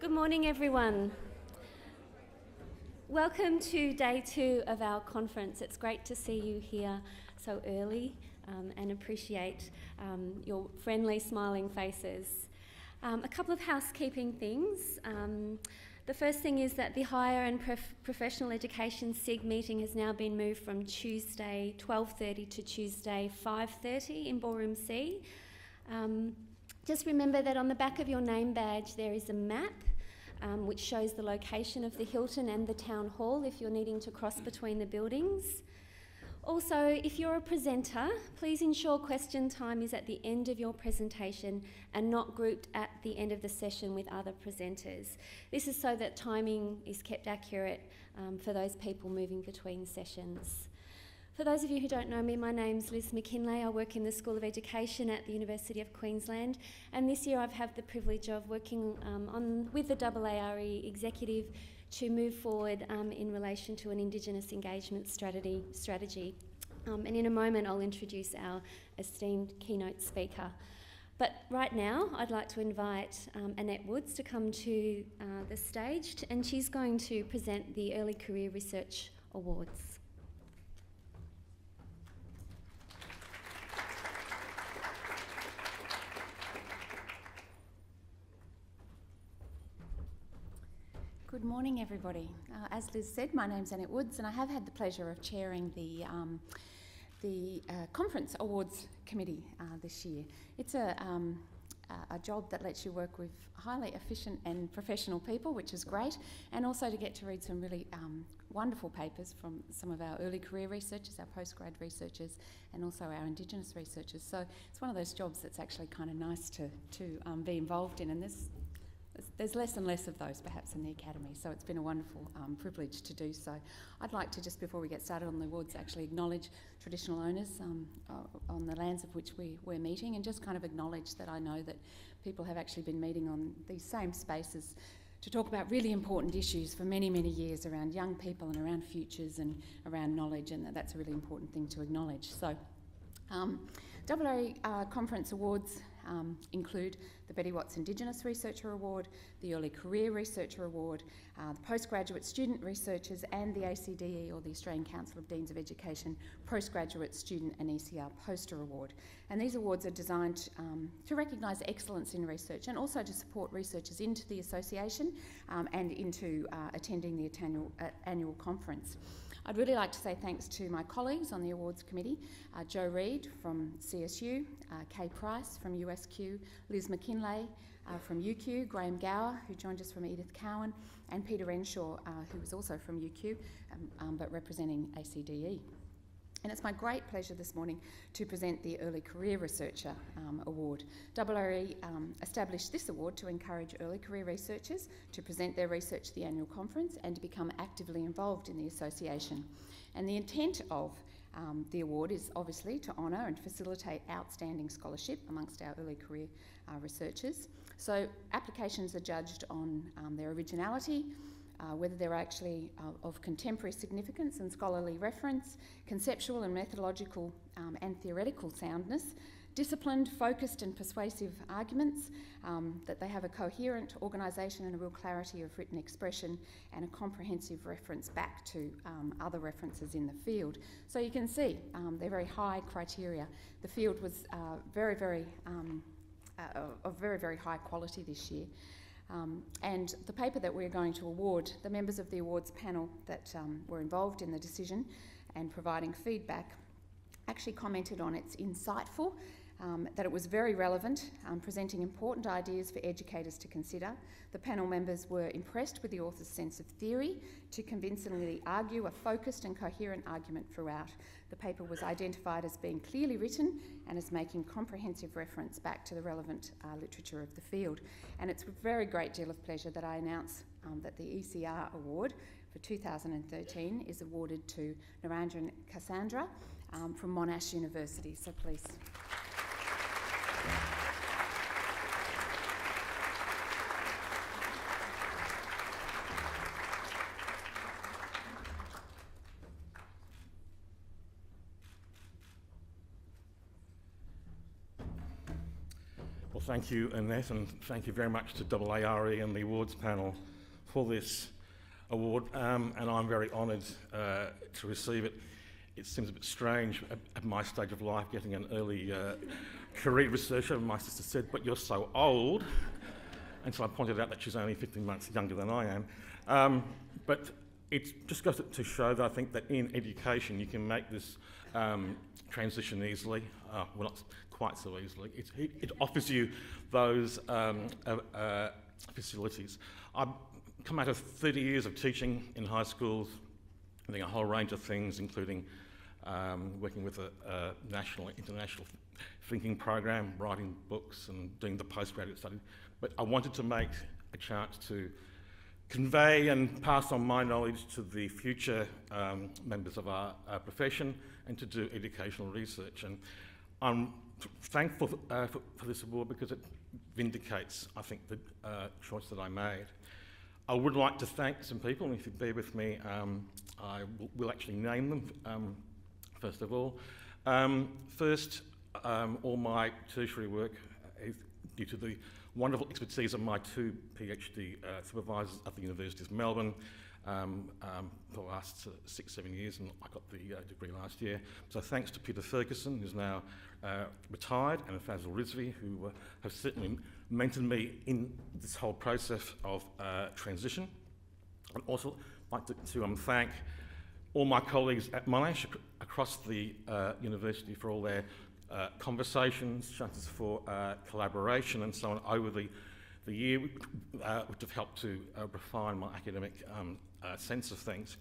Good morning, everyone. Welcome to day 2 of our conference. It's great to see you here so early and appreciate your friendly, smiling faces. A couple of housekeeping things. The first thing is that the Higher and Professional Education SIG meeting has now been moved from Tuesday 12:30 to Tuesday 5:30 in Ballroom C. Just remember that on the back of your name badge there is a map which shows the location of the Hilton and the Town Hall if you're needing to cross between the buildings. Also, if you're a presenter, please ensure question time is at the end of your presentation and not grouped at the end of the session with other presenters. This is so that timing is kept accurate for those people moving between sessions. For those of you who don't know me, my name's Liz McKinlay. I work in the School of Education at the University of Queensland, and this year I've had the privilege of working with the AARE executive to move forward in relation to an Indigenous engagement strategy. And in a moment I'll introduce our esteemed keynote speaker. But right now I'd like to invite Annette Woods to come to the stage, and she's going to present the Early Career Research Awards. Good morning, everybody. As Liz said, my name's Annette Woods, and I have had the pleasure of chairing the Conference Awards Committee this year. It's a job that lets you work with highly efficient and professional people, which is great, and also to get to read some really wonderful papers from some of our early career researchers, our postgrad researchers, and also our Indigenous researchers. So it's one of those jobs that's actually kind of nice to be involved in, and there's less and less of those perhaps in the Academy, so it's been a wonderful privilege to do so. I'd like to, just before we get started on the awards, actually acknowledge traditional owners on the lands of which we're meeting, and just kind of acknowledge that I know that people have actually been meeting on these same spaces to talk about really important issues for many, many years around young people and around futures and around knowledge, and that's a really important thing to acknowledge. So, AARE Conference Awards include the Betty Watts Indigenous Researcher Award, the Early Career Researcher Award, the Postgraduate Student Researchers, and the ACDE, or the Australian Council of Deans of Education, Postgraduate Student and ECR Poster Award. And these awards are designed to recognise excellence in research and also to support researchers into the association and into attending the annual conference. I'd really like to say thanks to my colleagues on the Awards Committee, Jo Reid from CSU, Kay Price from USQ, Liz McKinlay from UQ, Graham Gower, who joined us from Edith Cowan, and Peter Renshaw, who is also from UQ, but representing ACDE. And it's my great pleasure this morning to present the Early Career Researcher Award. AARE established this award to encourage early career researchers to present their research at the annual conference and to become actively involved in the association. And the intent of the award is obviously to honour and facilitate outstanding scholarship amongst our early career researchers. So applications are judged on their originality, whether they're actually of contemporary significance and scholarly reference, conceptual and methodological and theoretical soundness, disciplined, focused and persuasive arguments, that they have a coherent organisation and a real clarity of written expression, and a comprehensive reference back to other references in the field. So you can see they're very high criteria. The field was of very, very high quality this year. And the paper that we're going to award, the members of the awards panel that were involved in the decision and providing feedback actually commented on it's insightful, that it was very relevant, presenting important ideas for educators to consider. The panel members were impressed with the author's sense of theory to convincingly argue a focused and coherent argument throughout. The paper was identified as being clearly written and as making comprehensive reference back to the relevant literature of the field. And it's with a very great deal of pleasure that I announce that the ECR Award for 2013 is awarded to Narendran Cassandra from Monash University. So please. Well, thank you, Annette, and thank you very much to AARE and the awards panel for this award, and I'm very honoured to receive it. It seems a bit strange at my stage of life getting an early career researcher. My sister said, "But you're so old," and so I pointed out that she's only 15 months younger than I am. But it just goes to show that I think that in education you can make this transition easily. Well, not quite so easily. It offers you those facilities. I've come out of 30 years of teaching in high schools, doing a whole range of things, including working with a national, international thinking program, writing books and doing the postgraduate study. But I wanted to make a chance to convey and pass on my knowledge to the future members of our profession and to do educational research. And I'm thankful for this award because it vindicates, I think, the choice that I made. I would like to thank some people, and if you bear with me, I will actually name them, first of all. First, all my tertiary work is due to the wonderful expertise of my two PhD supervisors at the University of Melbourne for the last 6-7 years, and I got the degree last year. So thanks to Peter Ferguson, who's now retired, and Fazil Rizvi, who have certainly mentored me in this whole process of transition. I'd also like to thank all my colleagues at Monash across the university for all their conversations, chances for collaboration and so on over the year, which have helped to refine my academic sense of things.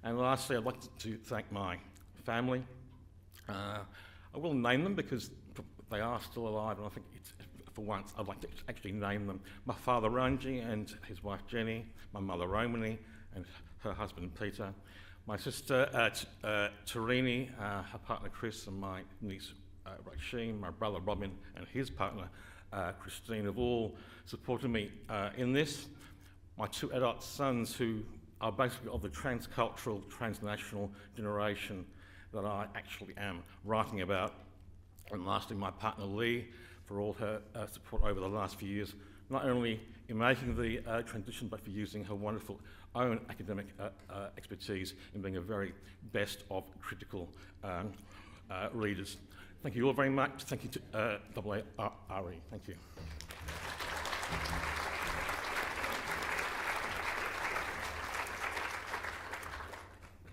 And lastly, I'd like to thank my family. I will name them because they are still alive, and I think it's, for once I'd like to actually name them. My father Ranji and his wife Jenny, my mother Romani and her husband Peter, my sister Tarini, her partner Chris, and my niece Rasheen, my brother Robin and his partner Christine have all supported me in this. My two adult sons, who are basically of the transcultural, transnational generation that I actually am writing about. And lastly, my partner Lee, for all her support over the last few years, not only in making the transition, but for using her wonderful own academic expertise in being a very best of critical readers. Thank you all very much. Thank you to AARE. Thank you.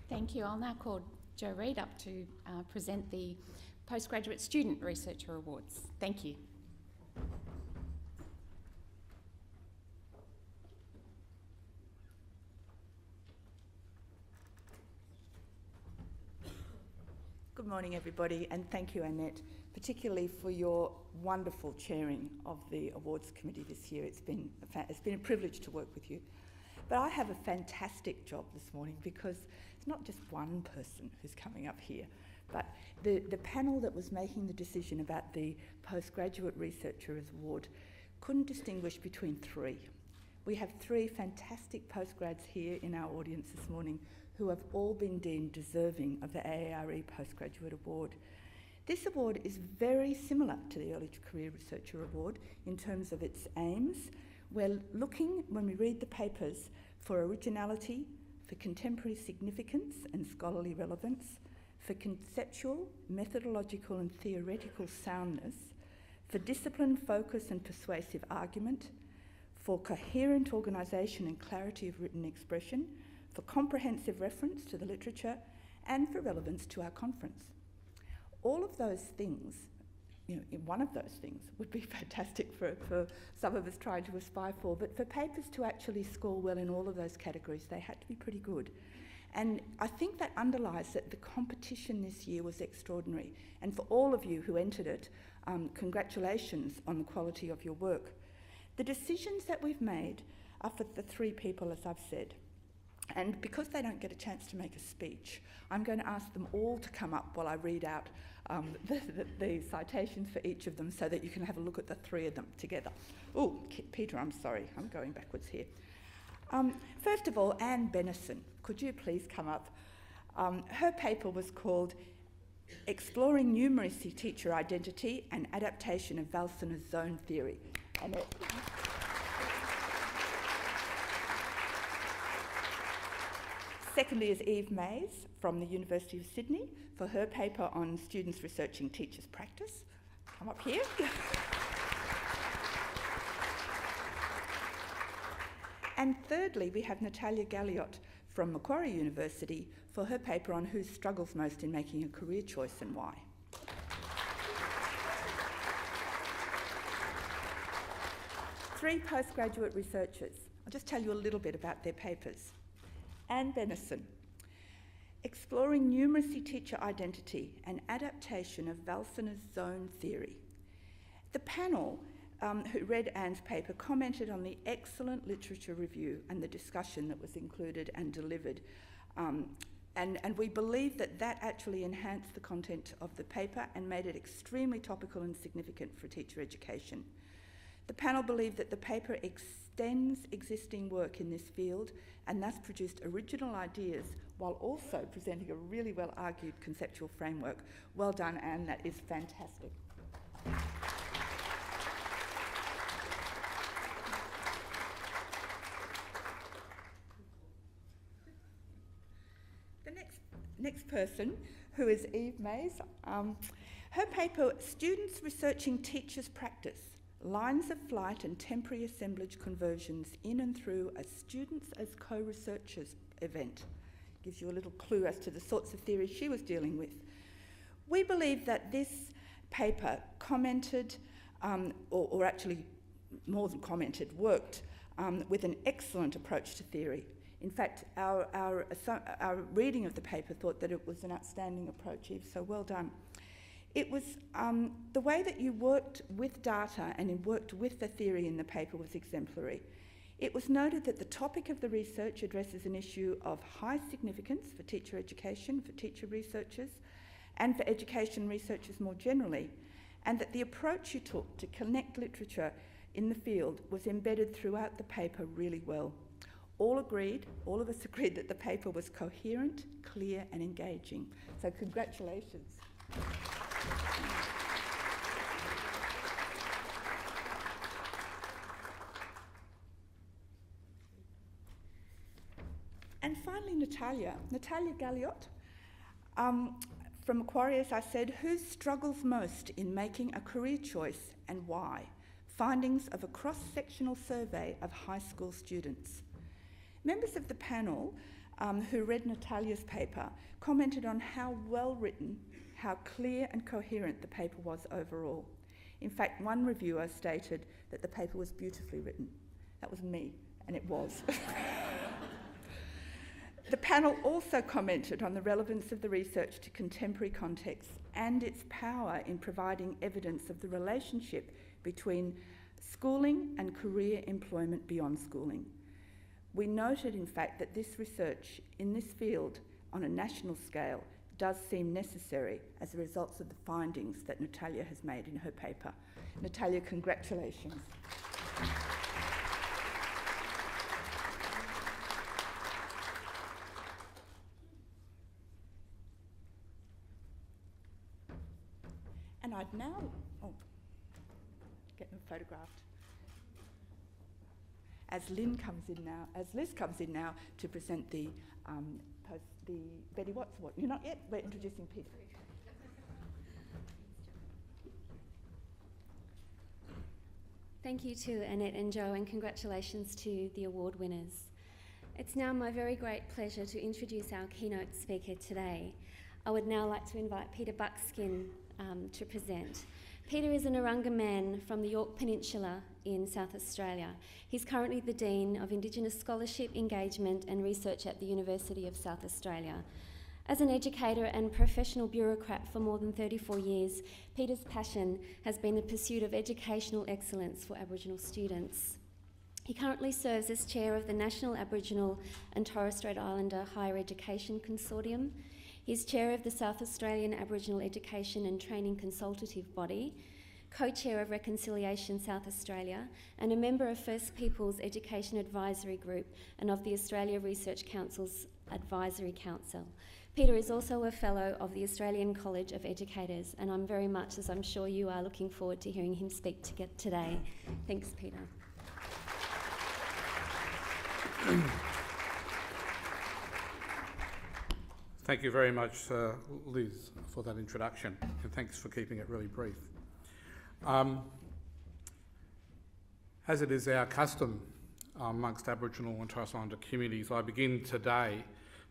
Thank you. I'll now call Jo Reid up to present the Postgraduate Student Researcher Awards. Thank you. Good morning, everybody, and thank you, Annette, particularly for your wonderful chairing of the Awards Committee this year. It's been a privilege to work with you. But I have a fantastic job this morning because it's not just one person who's coming up here, but the panel that was making the decision about the Postgraduate Researchers Award couldn't distinguish between three. We have three fantastic postgrads here in our audience this morning who have all been deemed deserving of the AARE Postgraduate Award. This award is very similar to the Early Career Researcher Award in terms of its aims. We're looking, when we read the papers, for originality, for contemporary significance and scholarly relevance, for conceptual, methodological and theoretical soundness, for discipline, focus and persuasive argument, for coherent organisation and clarity of written expression, for comprehensive reference to the literature, and for relevance to our conference. All of those things, one of those things would be fantastic for some of us trying to aspire for, but for papers to actually score well in all of those categories, they had to be pretty good. And I think that underlies that the competition this year was extraordinary. And for all of you who entered it, congratulations on the quality of your work. The decisions that we've made are for the three people, as I've said. And because they don't get a chance to make a speech, I'm going to ask them all to come up while I read out the citations for each of them so that you can have a look at the three of them together. Oh, Peter, I'm sorry, I'm going backwards here. First of all, Anne Bennison, could you please come up? Her paper was called Exploring Numeracy Teacher Identity and Adaptation of Valsener's Zone Theory. Annette. Secondly is Eve Mays from the University of Sydney for her paper on students researching teachers' practice. Come up here. And thirdly, we have Natalia Galliot from Macquarie University for her paper on who struggles most in making a career choice and why. Three postgraduate researchers. I'll just tell you a little bit about their papers. Anne Benison, Exploring Numeracy Teacher Identity and Adaptation of Valsener's Zone Theory. The panel who read Anne's paper commented on the excellent literature review and the discussion that was included and delivered. And we believe that that actually enhanced the content of the paper and made it extremely topical and significant for teacher education. The panel believed that the paper extends existing work in this field and thus produced original ideas while also presenting a really well-argued conceptual framework. Well done, Anne, that is fantastic. The next person, who is Eve Mays, her paper, Students Researching Teachers' Practice, Lines of Flight and Temporary Assemblage Conversions in and Through a Students as Co-Researchers event. Gives you a little clue as to the sorts of theories she was dealing with. We believe that this paper commented, or actually more than commented, worked with an excellent approach to theory. In fact, our reading of the paper thought that it was an outstanding approach, Eve, so well done. It was the way that you worked with data and worked with the theory in the paper was exemplary. It was noted that the topic of the research addresses an issue of high significance for teacher education, for teacher researchers, and for education researchers more generally, and that the approach you took to connect literature in the field was embedded throughout the paper really well. All of us agreed that the paper was coherent, clear, and engaging. So congratulations. And finally, Natalia Galliot, from Macquarie, as I said, who struggles most in making a career choice and why? Findings of a cross-sectional survey of high school students. Members of the panel who read Natalia's paper commented on how well written, how clear and coherent the paper was overall. In fact, one reviewer stated that the paper was beautifully written. That was me, and it was. The panel also commented on the relevance of the research to contemporary contexts and its power in providing evidence of the relationship between schooling and career employment beyond schooling. We noted, in fact, that this research in this field on a national scale does seem necessary as a result of the findings that Natalia has made in her paper. Natalia, congratulations. And I'd now get them photographed. As Liz comes in now to present the Betty Watts Award. You're not yet? We're introducing Peter. Thank you to Annette and Joe, and congratulations to the award winners. It's now my very great pleasure to introduce our keynote speaker today. I would now like to invite Peter Buckskin to present. Peter is an Narungga man from the Yorke Peninsula in South Australia. He's currently the Dean of Indigenous Scholarship, Engagement and Research at the University of South Australia. As an educator and professional bureaucrat for more than 34 years, Peter's passion has been the pursuit of educational excellence for Aboriginal students. He currently serves as chair of the National Aboriginal and Torres Strait Islander Higher Education Consortium. He's chair of the South Australian Aboriginal Education and Training Consultative Body, co-chair of Reconciliation South Australia, and a member of First Peoples Education Advisory Group and of the Australia Research Council's Advisory Council. Peter is also a fellow of the Australian College of Educators, and I'm very much, as I'm sure you are, looking forward to hearing him speak today. Thanks, Peter. Thank you very much, Liz, for that introduction, and thanks for keeping it really brief. As it is our custom amongst Aboriginal and Torres Strait Islander communities, I begin today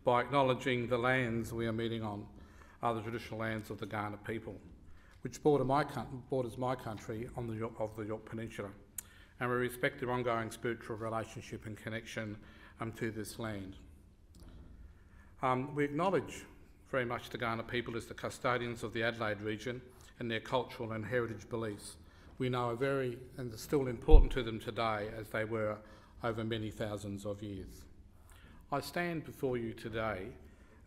by acknowledging the lands we are meeting on are the traditional lands of the Kaurna people, which borders my country of the Yorke Peninsula, and we respect their ongoing spiritual relationship and connection to this land. We acknowledge very much the Kaurna people as the custodians of the Adelaide region and their cultural and heritage beliefs. We know are very and are still important to them today as they were over many thousands of years. I stand before you today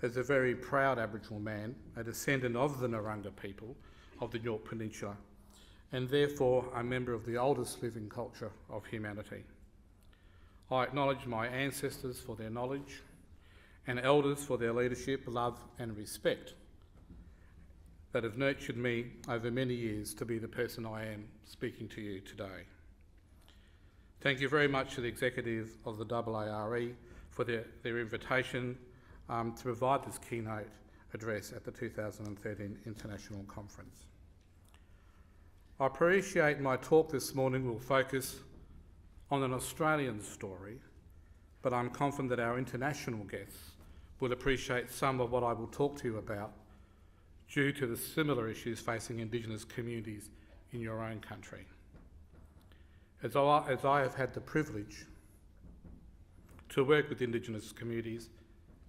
as a very proud Aboriginal man, a descendant of the Narungga people of the Yorke Peninsula, and therefore a member of the oldest living culture of humanity. I acknowledge my ancestors for their knowledge and elders for their leadership, love and respect that have nurtured me over many years to be the person I am speaking to you today. Thank you very much to the executive of the AARE for their invitation to provide this keynote address at the 2013 International Conference. I appreciate my talk this morning will focus on an Australian story, but I'm confident that our international guests will appreciate some of what I will talk to you about due to the similar issues facing Indigenous communities in your own country. As I have had the privilege to work with Indigenous communities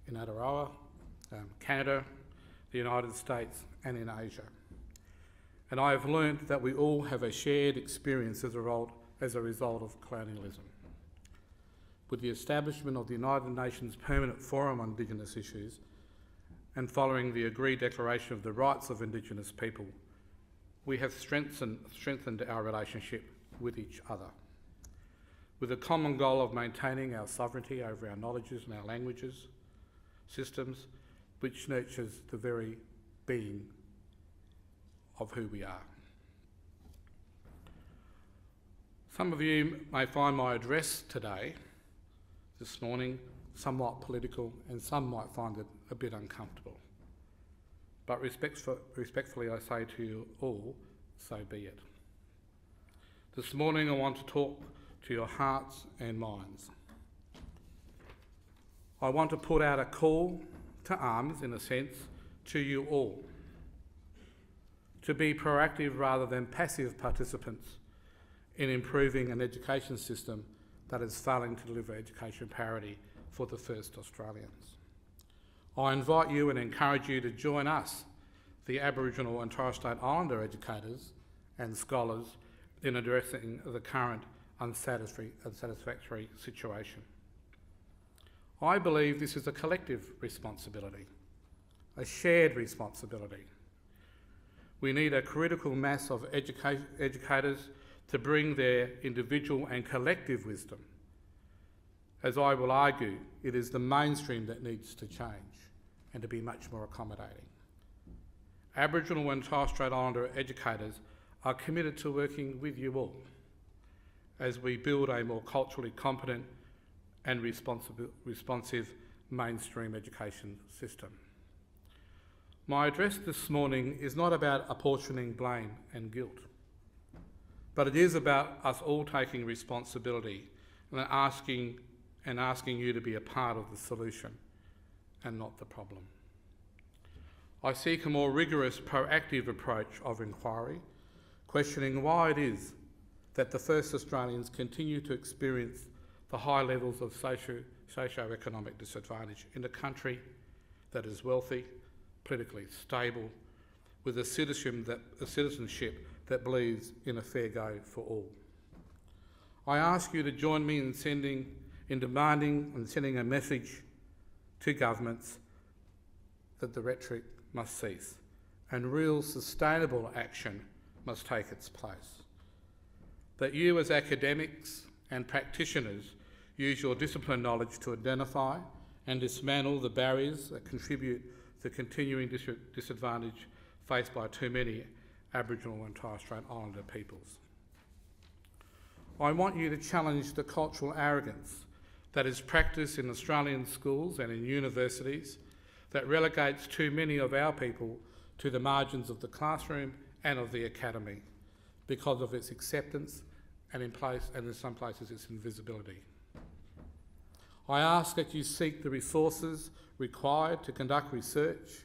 in Aotearoa, Canada, the United States and in Asia. And I have learned that we all have a shared experience as a result of colonialism. With the establishment of the United Nations Permanent Forum on Indigenous Issues and following the agreed Declaration of the Rights of Indigenous People, we have strengthened our relationship with each other, with a common goal of maintaining our sovereignty over our knowledges and our languages, systems, which nurtures the very being of who we are. Some of you may find my address today, this morning, somewhat political, and some might find it a bit uncomfortable. But respectfully I say to you all, so be it. This morning I want to talk to your hearts and minds. I want to put out a call to arms, in a sense, to you all, to be proactive rather than passive participants in improving an education system that is failing to deliver education parity for the first Australians. I invite you and encourage you to join us, the Aboriginal and Torres Strait Islander educators and scholars, in addressing the current unsatisfactory situation. I believe this is a collective responsibility, a shared responsibility. We need a critical mass of educators to bring their individual and collective wisdom. As I will argue, it is the mainstream that needs to change and to be much more accommodating. Aboriginal and Torres Strait Islander educators are committed to working with you all as we build a more culturally competent and responsive mainstream education system. My address this morning is not about apportioning blame and guilt, but it is about us all taking responsibility and asking you to be a part of the solution and not the problem. I seek a more rigorous, proactive approach of inquiry, questioning why it is that the first Australians continue to experience the high levels of socio-economic disadvantage in a country that is wealthy, politically stable, with a citizenship that believes in a fair go for all. I ask you to join me in demanding and sending a message to governments that the rhetoric must cease and real sustainable action must take its place. That you as academics and practitioners use your discipline knowledge to identify and dismantle the barriers that contribute to the continuing disadvantage faced by too many Aboriginal and Torres Strait Islander peoples. I want you to challenge the cultural arrogance that is practiced in Australian schools and in universities that relegates too many of our people to the margins of the classroom and of the academy because of its acceptance and in some places its invisibility. I ask that you seek the resources required to conduct research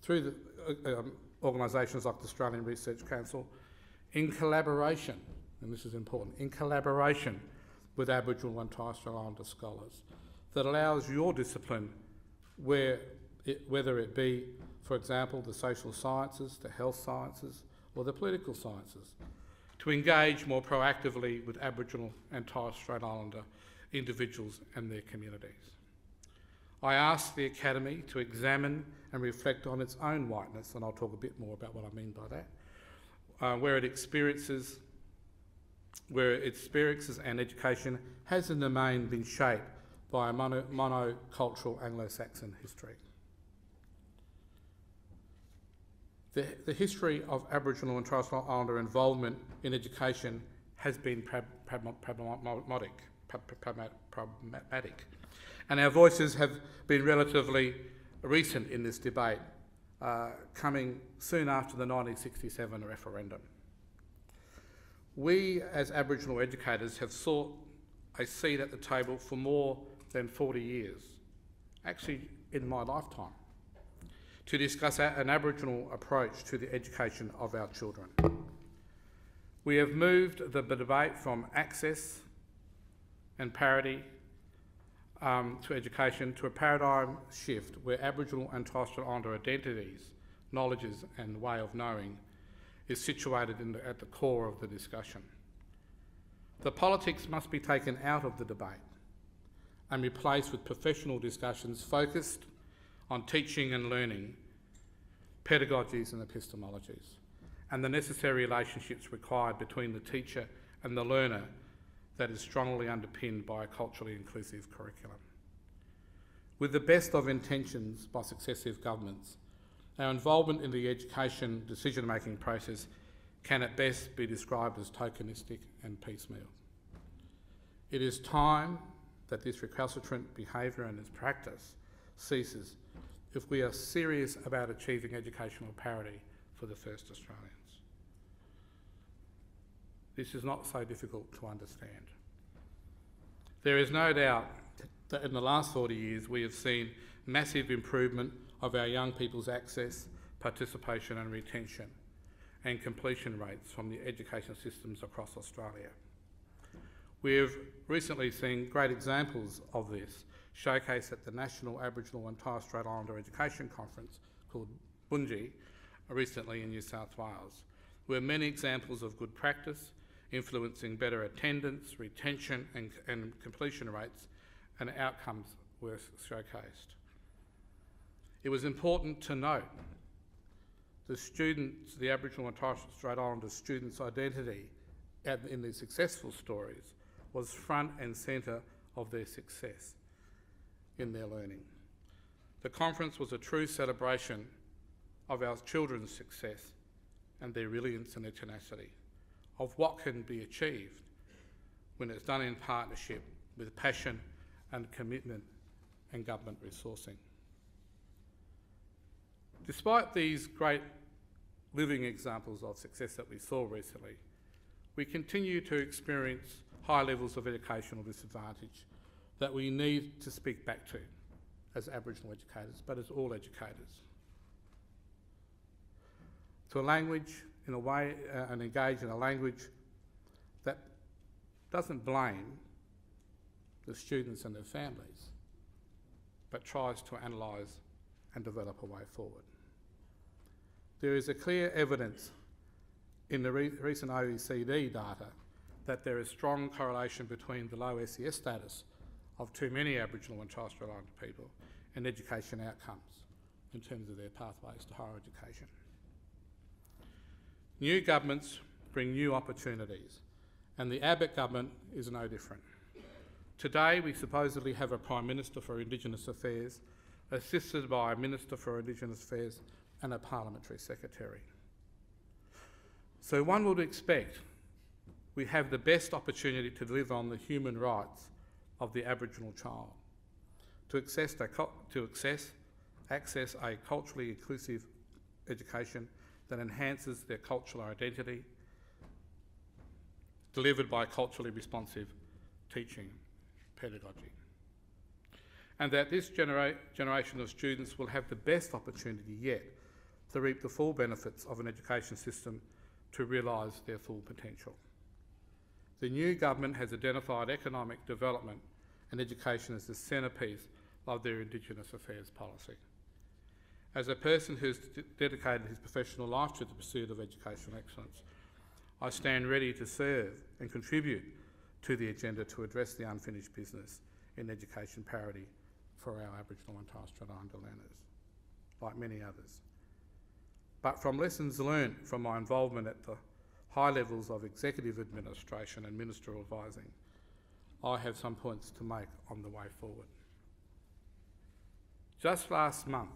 through the organisations like the Australian Research Council in collaboration, and this is important, in collaboration with Aboriginal and Torres Strait Islander scholars that allows your discipline, whether it be, for example, the social sciences, the health sciences or the political sciences, to engage more proactively with Aboriginal and Torres Strait Islander individuals and their communities. I ask the Academy to examine and reflect on its own whiteness, and I'll talk a bit more about what I mean by that, where its experiences and education has in the main been shaped by a monocultural Anglo-Saxon history. The history of Aboriginal and Torres Strait Islander involvement in education has been problematic, and our voices have been relatively recent in this debate, coming soon after the 1967 referendum. We, as Aboriginal educators, have sought a seat at the table for more than 40 years, actually in my lifetime, to discuss an Aboriginal approach to the education of our children. We have moved the debate from access and parity to education to a paradigm shift where Aboriginal and Torres Strait Islander identities, knowledges and way of knowing is situated at the core of the discussion. The politics must be taken out of the debate and replaced with professional discussions focused on teaching and learning, pedagogies and epistemologies, and the necessary relationships required between the teacher and the learner that is strongly underpinned by a culturally inclusive curriculum. With the best of intentions by successive governments, our involvement in the education decision-making process can at best be described as tokenistic and piecemeal. It is time that this recalcitrant behaviour and its practice ceases if we are serious about achieving educational parity for the first Australians. This is not so difficult to understand. There is no doubt that in the last 40 years we have seen massive improvement of our young people's access, participation and retention and completion rates from the education systems across Australia. We have recently seen great examples of this showcased at the National Aboriginal and Torres Strait Islander Education Conference called Bunji recently in New South Wales, where many examples of good practice influencing better attendance, retention and completion rates and outcomes were showcased. It was important to note the Aboriginal and Torres Strait Islander students' identity in their successful stories was front and centre of their success in their learning. The conference was a true celebration of our children's success and their resilience and their tenacity, of what can be achieved when it's done in partnership with passion and commitment and government resourcing. Despite these great living examples of success that we saw recently, we continue to experience high levels of educational disadvantage that we need to speak back to as Aboriginal educators, but as all educators. To a language, in a way, and engage in a language that doesn't blame the students and their families, but tries to analyse and develop a way forward. There is a clear evidence in the recent OECD data that there is strong correlation between the low SES status of too many Aboriginal and Torres Strait Islander people and education outcomes in terms of their pathways to higher education. New governments bring new opportunities, and the Abbott government is no different. Today, we supposedly have a Prime Minister for Indigenous Affairs, assisted by a Minister for Indigenous Affairs and a Parliamentary Secretary. So one would expect we have the best opportunity to deliver on the human rights of the Aboriginal child, to access a culturally inclusive education that enhances their cultural identity, delivered by culturally responsive teaching pedagogy. And that this generation of students will have the best opportunity yet to reap the full benefits of an education system to realise their full potential. The new government has identified economic development and education as the centrepiece of their Indigenous Affairs policy. As a person who's dedicated his professional life to the pursuit of educational excellence, I stand ready to serve and contribute to the agenda to address the unfinished business in education parity for our Aboriginal and Torres Strait Islander learners, like many others. But from lessons learned from my involvement at the high levels of executive administration and ministerial advising, I have some points to make on the way forward. Just last month,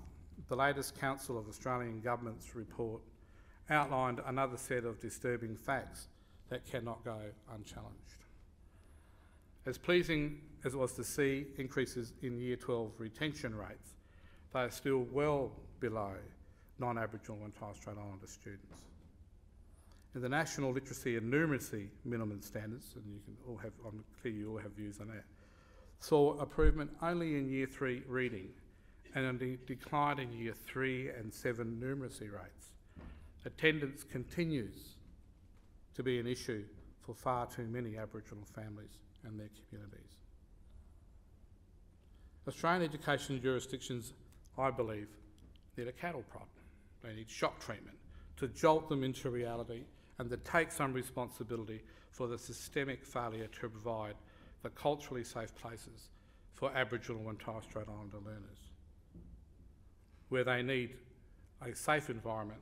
the latest Council of Australian Governments report outlined another set of disturbing facts that cannot go unchallenged. As pleasing as it was to see increases in Year 12 retention rates, they are still well below non-Aboriginal and Torres Strait Islander students. In the National Literacy and Numeracy Minimum Standards, and you can all have, I'm clear you all have views on that, saw improvement only in Year 3 reading and a decline in Year 3 and 7 numeracy rates. Attendance continues to be an issue for far too many Aboriginal families and their communities. Australian education jurisdictions, I believe, need a cattle prod. They need shock treatment to jolt them into reality and to take some responsibility for the systemic failure to provide the culturally safe places for Aboriginal and Torres Strait Islander learners, where they need a safe environment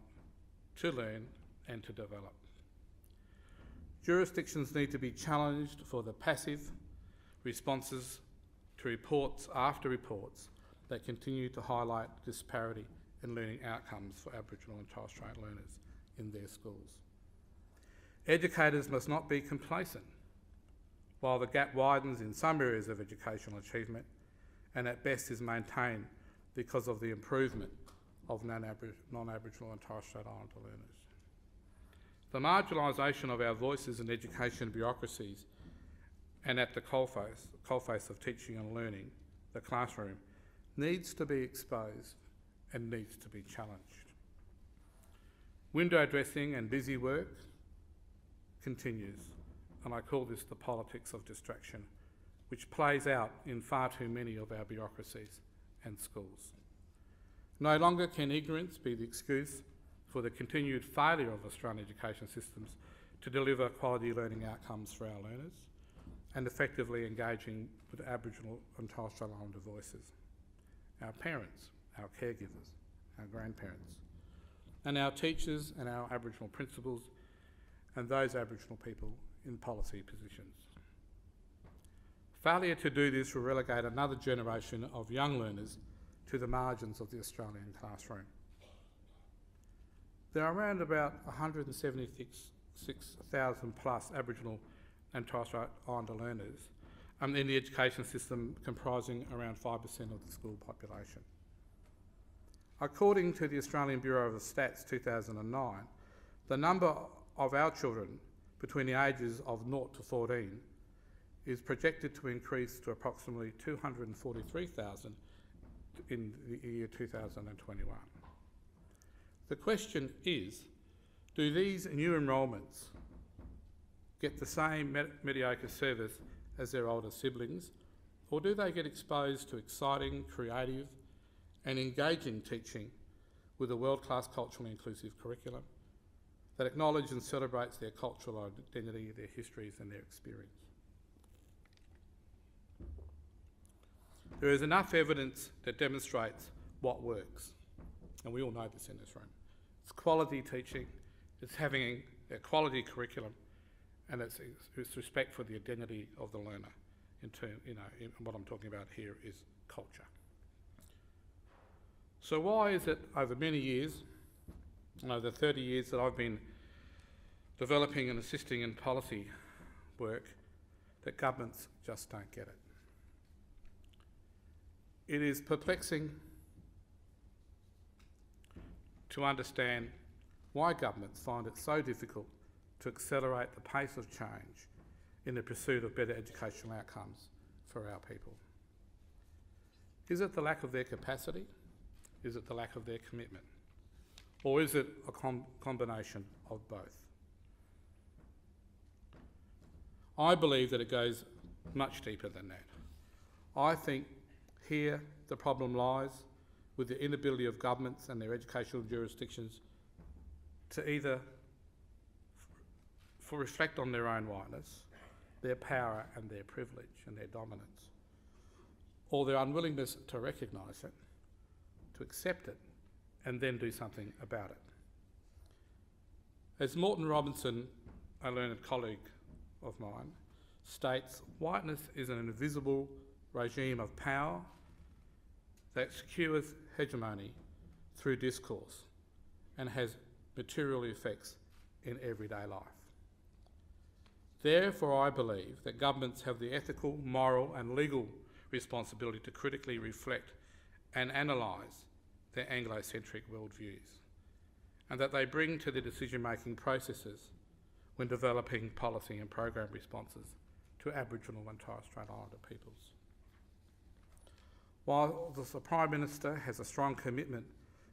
to learn and to develop. Jurisdictions need to be challenged for the passive responses to reports after reports that continue to highlight disparity in learning outcomes for Aboriginal and Torres Strait learners in their schools. Educators must not be complacent while the gap widens in some areas of educational achievement and at best is maintained because of the improvement of non-Aboriginal and Torres Strait Islander learners. The marginalisation of our voices in education bureaucracies and at the coalface of teaching and learning, the classroom, needs to be exposed and needs to be challenged. Window dressing and busy work continues, and I call this the politics of distraction, which plays out in far too many of our bureaucracies and schools. No longer can ignorance be the excuse for the continued failure of Australian education systems to deliver quality learning outcomes for our learners and effectively engaging with Aboriginal and Torres Strait Islander voices, our parents, our caregivers, our grandparents, and our teachers and our Aboriginal principals and those Aboriginal people in policy positions. Failure to do this will relegate another generation of young learners to the margins of the Australian classroom. There are around about 176,000 plus Aboriginal and Torres Strait Islander learners in the education system, comprising around 5% of the school population. According to the Australian Bureau of Stats 2009, the number of our children between the ages of 0 to 14 is projected to increase to approximately 243,000 in the year 2021. The question is, do these new enrolments get the same mediocre service as their older siblings, or do they get exposed to exciting, creative and engaging teaching with a world-class culturally inclusive curriculum that acknowledges and celebrates their cultural identity, their histories and their experience? There is enough evidence that demonstrates what works, and we all know this in this room. It's quality teaching, It's having a quality curriculum, and it's respect for the identity of the learner. What I'm talking about here is culture. So why is it over many years, over the 30 years that I've been developing and assisting in policy work, that governments just don't get it? It is perplexing to understand why governments find it so difficult to accelerate the pace of change in the pursuit of better educational outcomes for our people. Is it the lack of their capacity? Is it the lack of their commitment? Or is it a combination of both? I believe that it goes much deeper than that. I think here the problem lies with the inability of governments and their educational jurisdictions to either reflect on their own whiteness, their power and their privilege and their dominance, or their unwillingness to recognise it, to accept it, and then do something about it. As Morton Robinson, a learned colleague of mine, states, whiteness is an invisible regime of power that secures hegemony through discourse and has material effects in everyday life. Therefore, I believe that governments have the ethical, moral and legal responsibility to critically reflect and analyse their Anglo-centric worldviews, and that they bring to the decision-making processes when developing policy and program responses to Aboriginal and Torres Strait Islander peoples. While the Prime Minister has a strong commitment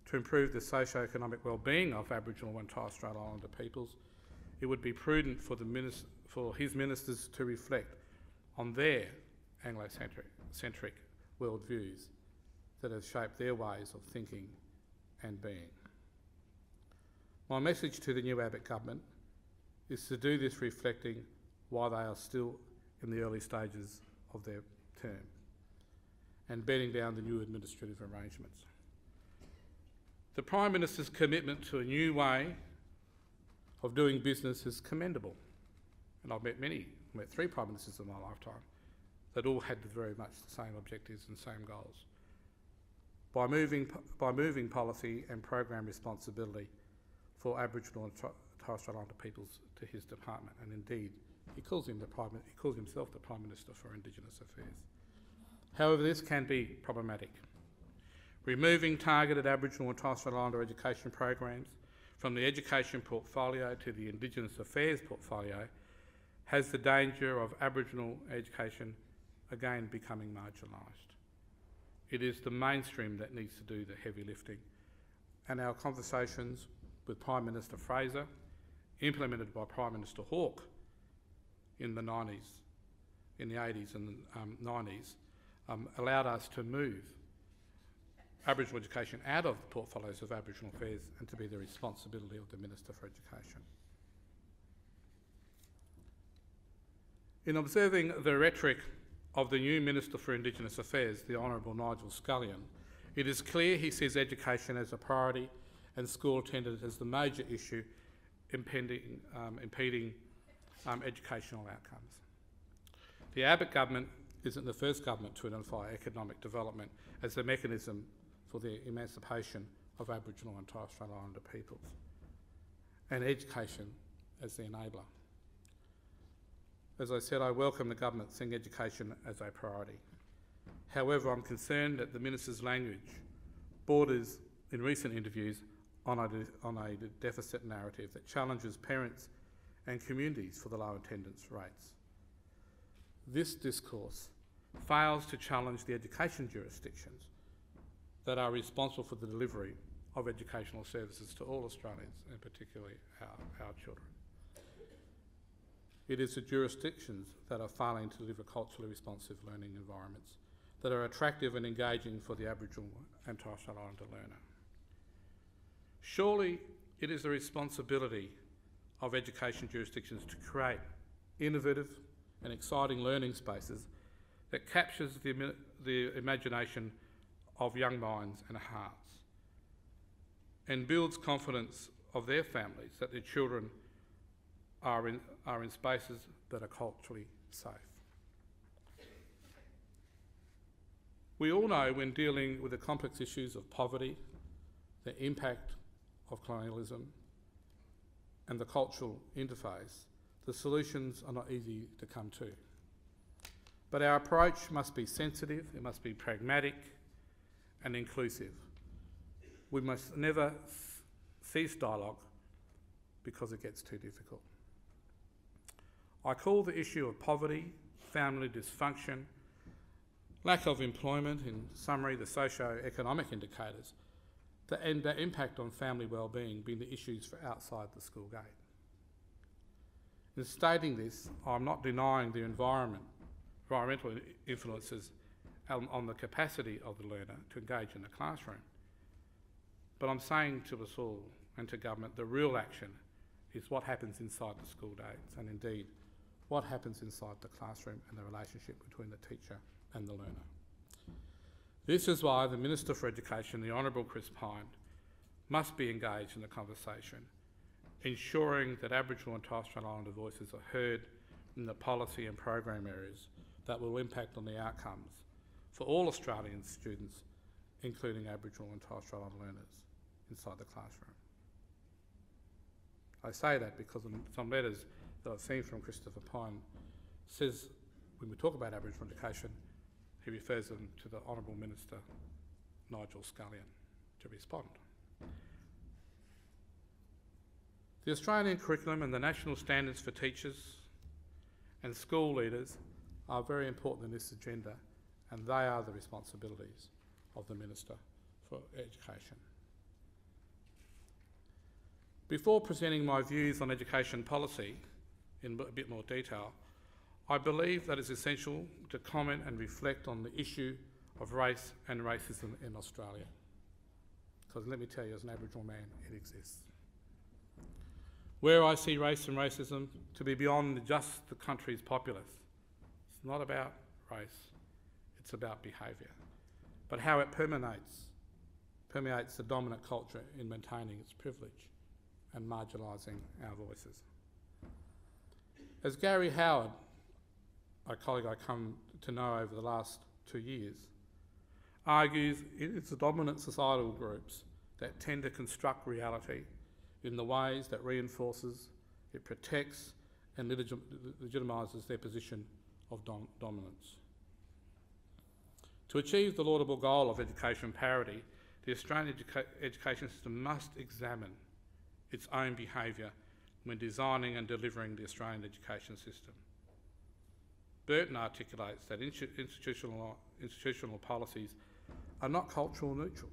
to improve the socio-economic well-being of Aboriginal and Torres Strait Islander peoples, it would be prudent for his ministers to reflect on their Anglo-centric worldviews that have shaped their ways of thinking and being. My message to the new Abbott government is to do this reflecting while they are still in the early stages of their term and bedding down the new administrative arrangements. The Prime Minister's commitment to a new way of doing business is commendable, and I've met 3 Prime Ministers in my lifetime that all had very much the same objectives and same goals. By moving policy and program responsibility for Aboriginal and Torres Strait Islander peoples to his department, and indeed he calls himself the Prime Minister for Indigenous Affairs. However, this can be problematic. Removing targeted Aboriginal and Torres Strait Islander education programs from the education portfolio to the Indigenous Affairs portfolio has the danger of Aboriginal education again becoming marginalised. It is the mainstream that needs to do the heavy lifting, and our conversations with Prime Minister Fraser, implemented by Prime Minister Hawke in the 80s and 90s, allowed us to move Aboriginal education out of the portfolios of Aboriginal Affairs and to be the responsibility of the Minister for Education. In observing the rhetoric of the new Minister for Indigenous Affairs, the Honourable Nigel Scullion, it is clear he sees education as a priority and school attendance as the major issue impeding educational outcomes. The Abbott government isn't the first government to identify economic development as the mechanism for the emancipation of Aboriginal and Torres Strait Islander peoples, and education as the enabler. As I said, I welcome the government seeing education as a priority. However, I'm concerned that the Minister's language borders, in recent interviews, on a deficit narrative that challenges parents and communities for the low attendance rates. This discourse fails to challenge the education jurisdictions that are responsible for the delivery of educational services to all Australians, and particularly our children. It is the jurisdictions that are failing to deliver culturally responsive learning environments that are attractive and engaging for the Aboriginal and Torres Strait Islander learner. Surely it is the responsibility of education jurisdictions to create innovative and exciting learning spaces that captures the imagination of young minds and hearts and builds confidence of their families that their children are in spaces that are culturally safe. We all know when dealing with the complex issues of poverty, the impact of colonialism and the cultural interface, the solutions are not easy to come to. But our approach must be sensitive, it must be pragmatic and inclusive. We must never cease dialogue because it gets too difficult. I call the issue of poverty, family dysfunction, lack of employment, in summary the socio-economic indicators, and the impact on family well-being being the issues for outside the school gate. In stating this, I'm not denying the environmental influences on the capacity of the learner to engage in the classroom. But I'm saying to us all and to government, the real action is what happens inside the school days, and indeed what happens inside the classroom and the relationship between the teacher and the learner. This is why the Minister for Education, the Honourable Chris Pyne, must be engaged in the conversation, ensuring that Aboriginal and Torres Strait Islander voices are heard in the policy and program areas that will impact on the outcomes for all Australian students, including Aboriginal and Torres Strait Islander learners inside the classroom. I say that because in some letters that I've seen from Christopher Pyne says, when we talk about Aboriginal education, he refers them to the Honourable Minister Nigel Scullion to respond. The Australian curriculum and the national standards for teachers and school leaders are very important in this agenda, and they are the responsibilities of the Minister for Education. Before presenting my views on education policy in a bit more detail, I believe that it's essential to comment and reflect on the issue of race and racism in Australia. Because let me tell you, as an Aboriginal man, it exists. Where I see race and racism to be beyond just the country's populace. It's not about race, it's about behaviour, but how it permeates the dominant culture in maintaining its privilege and marginalising our voices. As Gary Howard, a colleague I come to know over the last 2 years, argues, it's the dominant societal groups that tend to construct reality in the ways that reinforces, it protects and legitimises their position of dominance. To achieve the laudable goal of education parity, the Australian education system must examine its own behaviour when designing and delivering the Australian education system. Burton articulates that institutional policies are not cultural neutral.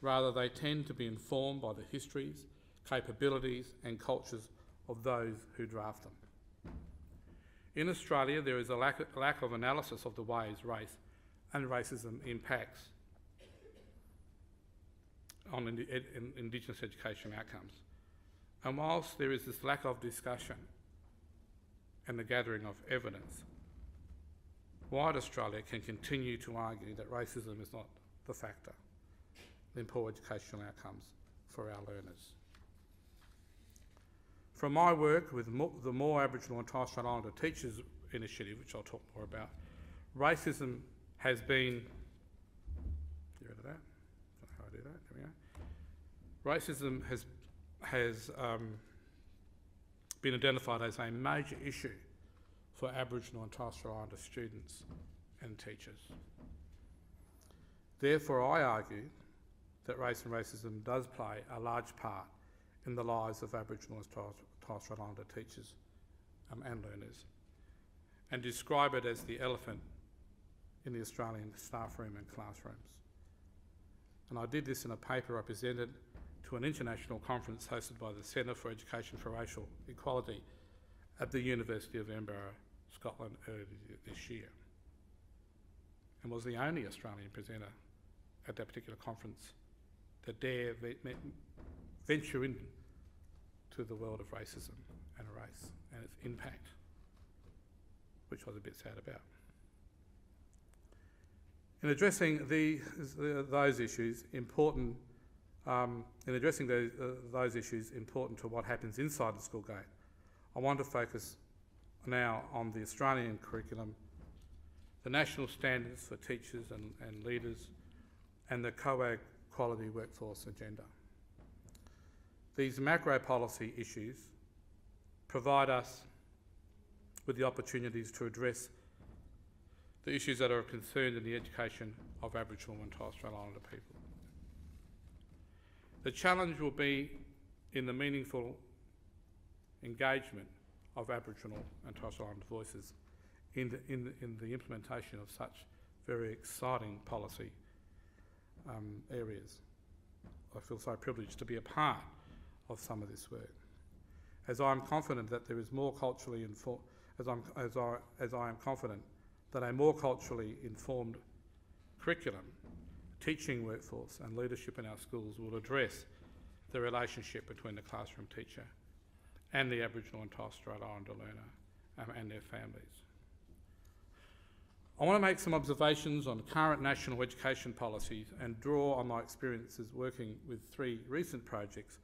Rather, they tend to be informed by the histories, capabilities and cultures of those who draft them. In Australia, there is a lack of analysis of the ways race and racism impacts on Indigenous education outcomes. And whilst there is this lack of discussion and the gathering of evidence, white Australia can continue to argue that racism is not the factor in poor educational outcomes for our learners. From my work with the More Aboriginal and Torres Strait Islander Teachers Initiative, which I'll talk more about, racism has been, get rid of that, I don't know how I do that, there we go. Racism has been identified as a major issue for Aboriginal and Torres Strait Islander students and teachers. Therefore, I argue that race and racism does play a large part in the lives of Aboriginal and Torres Strait Islander teachers and learners, and describe it as the elephant in the Australian staff room and classrooms. And I did this in a paper I presented to an international conference hosted by the Centre for Education for Racial Equality at the University of Edinburgh, Scotland, earlier this year, and was the only Australian presenter at that particular conference that dare venture into the world of racism and race and its impact, which I was a bit sad about. In addressing those issues, important In addressing those issues important to what happens inside the school gate, I want to focus now on the Australian curriculum, the national standards for teachers and leaders, and the COAG quality workforce agenda. These macro policy issues provide us with the opportunities to address the issues that are of concern in the education of Aboriginal and Torres Strait Islander people. The challenge will be in the meaningful engagement of Aboriginal and Torres Strait Islander voices in the implementation of such very exciting policy areas. I feel so privileged to be a part of some of this work, as I am confident that there is more culturally informed, as I am confident that a more culturally informed curriculum, teaching workforce and leadership in our schools will address the relationship between the classroom teacher and the Aboriginal and Torres Strait Islander learner and their families. I want to make some observations on current national education policies and draw on my experiences working with 3 recent projects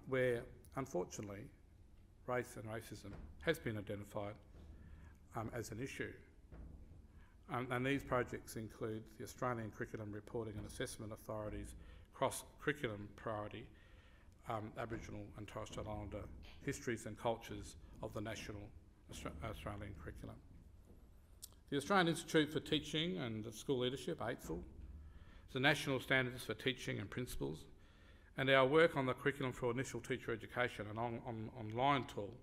where, unfortunately, race and racism has been identified as an issue. And these projects include the Australian Curriculum Reporting and Assessment Authority's cross-curriculum priority, Aboriginal and Torres Strait Islander histories and cultures of the national Australian curriculum. The Australian Institute for Teaching and School Leadership, AITSL, the National Standards for Teaching and Principles, and our work on the Curriculum for Initial Teacher Education, an online tool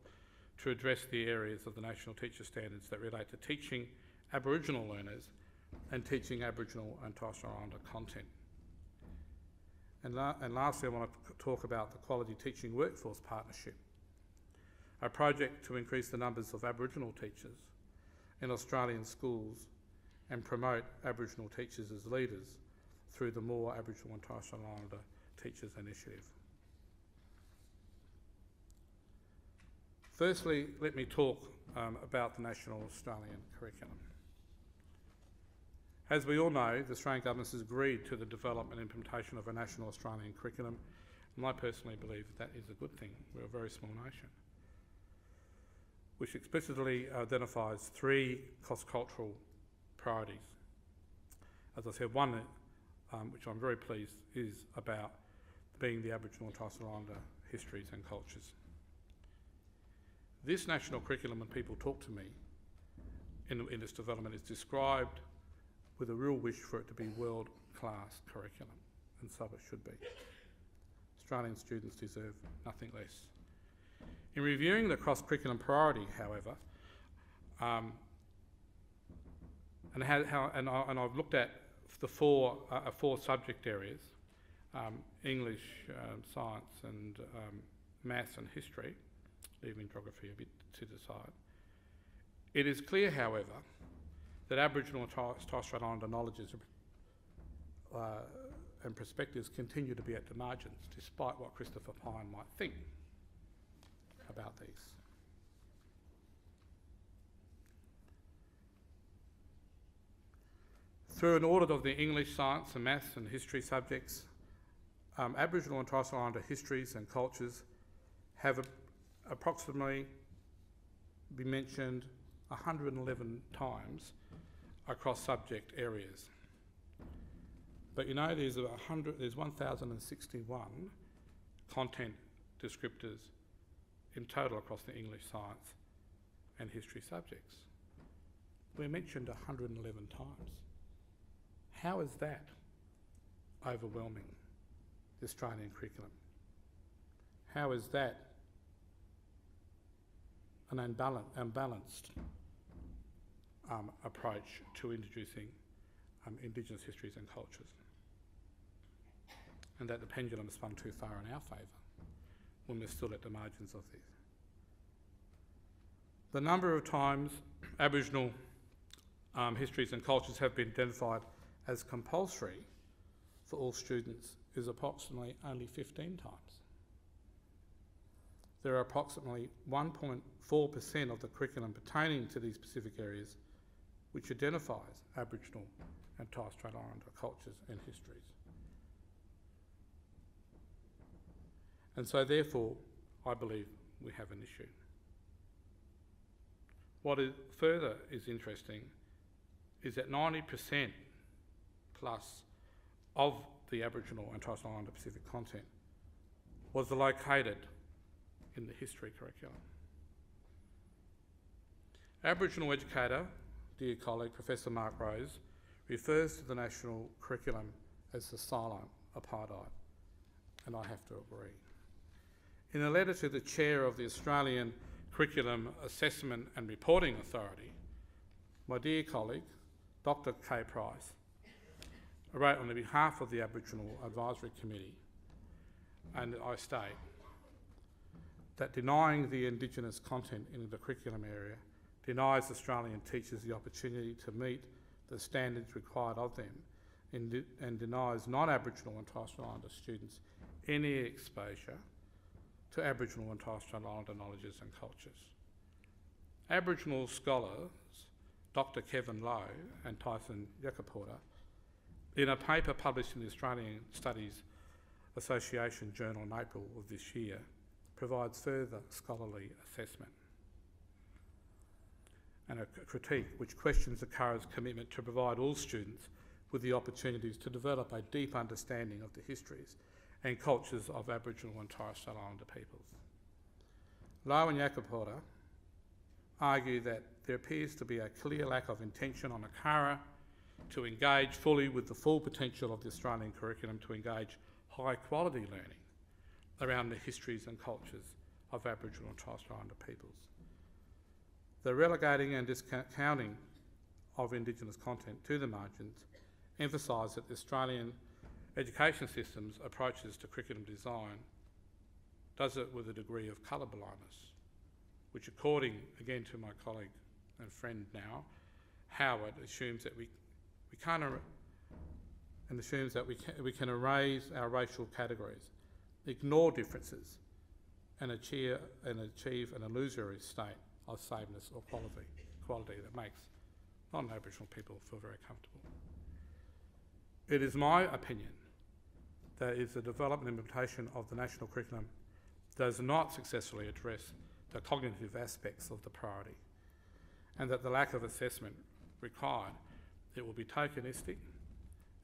to address the areas of the National Teacher Standards that relate to teaching Aboriginal learners and teaching Aboriginal and Torres Strait Islander content. And lastly, I want to talk about the Quality Teaching Workforce Partnership, a project to increase the numbers of Aboriginal teachers in Australian schools and promote Aboriginal teachers as leaders through the More Aboriginal and Torres Strait Islander Teachers Initiative. Firstly, let me talk about the National Australian Curriculum. As we all know, the Australian Government has agreed to the development and implementation of a National Australian Curriculum, and I personally believe that is a good thing. We're a very small nation, which explicitly identifies 3 cross-cultural priorities. As I said, one, which I'm very pleased, is about being the Aboriginal and Torres Strait Islander histories and cultures. This national curriculum, when people talk to me in its development, is described with a real wish for it to be world-class curriculum, and so it should be. Australian students deserve nothing less. In reviewing the cross-curriculum priority, however, and I've looked at the 4 subject areas, English, science and maths and history, leaving geography a bit to the side. It is clear, however, that Aboriginal and Torres Strait Islander knowledges and perspectives continue to be at the margins, despite what Christopher Pyne might think about these. Through an audit of the English, science and maths and history subjects, Aboriginal and Torres Strait Islander histories and cultures have approximately been mentioned 111 times across subject areas. But you know, there's 1,061 content descriptors in total across the English, science and history subjects. We're mentioned 111 times. How is that overwhelming the Australian curriculum? How is that an unbalanced approach to introducing Indigenous histories and cultures, and that the pendulum has swung too far in our favour when we're still at the margins of this? The number of times Aboriginal histories and cultures have been identified as compulsory for all students is approximately only 15 times. There are approximately 1.4% of the curriculum pertaining to these specific areas which identifies Aboriginal and Torres Strait Islander cultures and histories. And so therefore, I believe we have an issue. What is further is interesting is that 90% plus of the Aboriginal and Torres Strait Islander Pacific content was located in the history curriculum. Aboriginal educator, dear colleague Professor Mark Rose, refers to the national curriculum as the silent apartheid, and I have to agree. In a letter to the chair of the Australian Curriculum Assessment and Reporting Authority, my dear colleague, Dr. Kay Price, wrote on behalf of the Aboriginal Advisory Committee, and I state that denying the Indigenous content in the curriculum area denies Australian teachers the opportunity to meet the standards required of them and denies non-Aboriginal and Torres Strait Islander students any exposure to Aboriginal and Torres Strait Islander knowledges and cultures. Aboriginal scholars Dr. Kevin Lowe and Tyson Yakaporta, in a paper published in the Australian Studies Association Journal in April of this year, provides further scholarly assessment and a critique which questions the current's commitment to provide all students with the opportunities to develop a deep understanding of the histories and cultures of Aboriginal and Torres Strait Islander peoples. Lowe and Yakaporta argue that there appears to be a clear lack of intention on ACARA to engage fully with the full potential of the Australian curriculum to engage high-quality learning around the histories and cultures of Aboriginal and Torres Strait Islander peoples. The relegating and discounting of Indigenous content to the margins emphasise that the Australian education system's approaches to curriculum design does it with a degree of colour blindness, which, according again to my colleague and friend now, Howard, assumes that we can erase our racial categories, ignore differences, and achieve an illusory state of sameness or quality that makes non-Aboriginal people feel very comfortable. It is my opinion that if the development and implementation of the national curriculum does not successfully address the cognitive aspects of the priority, and that the lack of assessment required, it will be tokenistic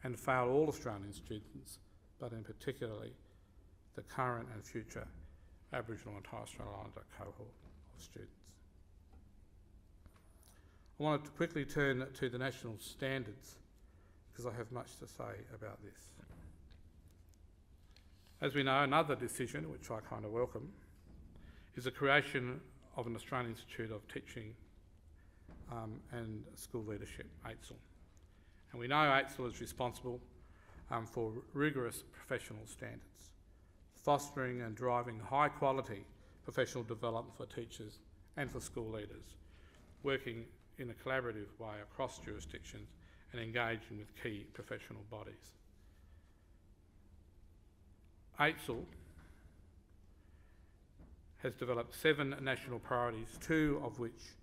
and fail all Australian students, but in particularly the current and future Aboriginal and Torres Strait Islander cohort of students. I wanted to quickly turn to the national standards because I have much to say about this. As we know, another decision, which I kind of welcome, is the creation of an Australian Institute of Teaching and School Leadership, AITSL. And we know AITSL is responsible for rigorous professional standards, fostering and driving high quality professional development for teachers and for school leaders, working in a collaborative way across jurisdictions and engaging with key professional bodies. AITSL has developed 7 national priorities, 2 of which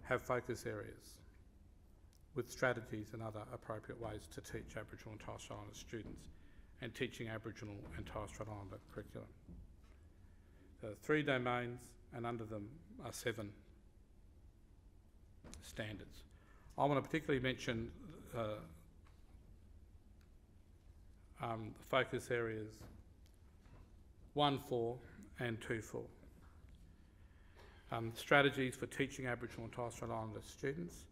have focus areas with strategies and other appropriate ways to teach Aboriginal and Torres Strait Islander students and teaching Aboriginal and Torres Strait Islander curriculum. There are 3 domains and under them are 7 standards. I want to particularly mention the focus areas 1.4 and 2.4. Strategies for teaching Aboriginal and Torres Strait Islander students,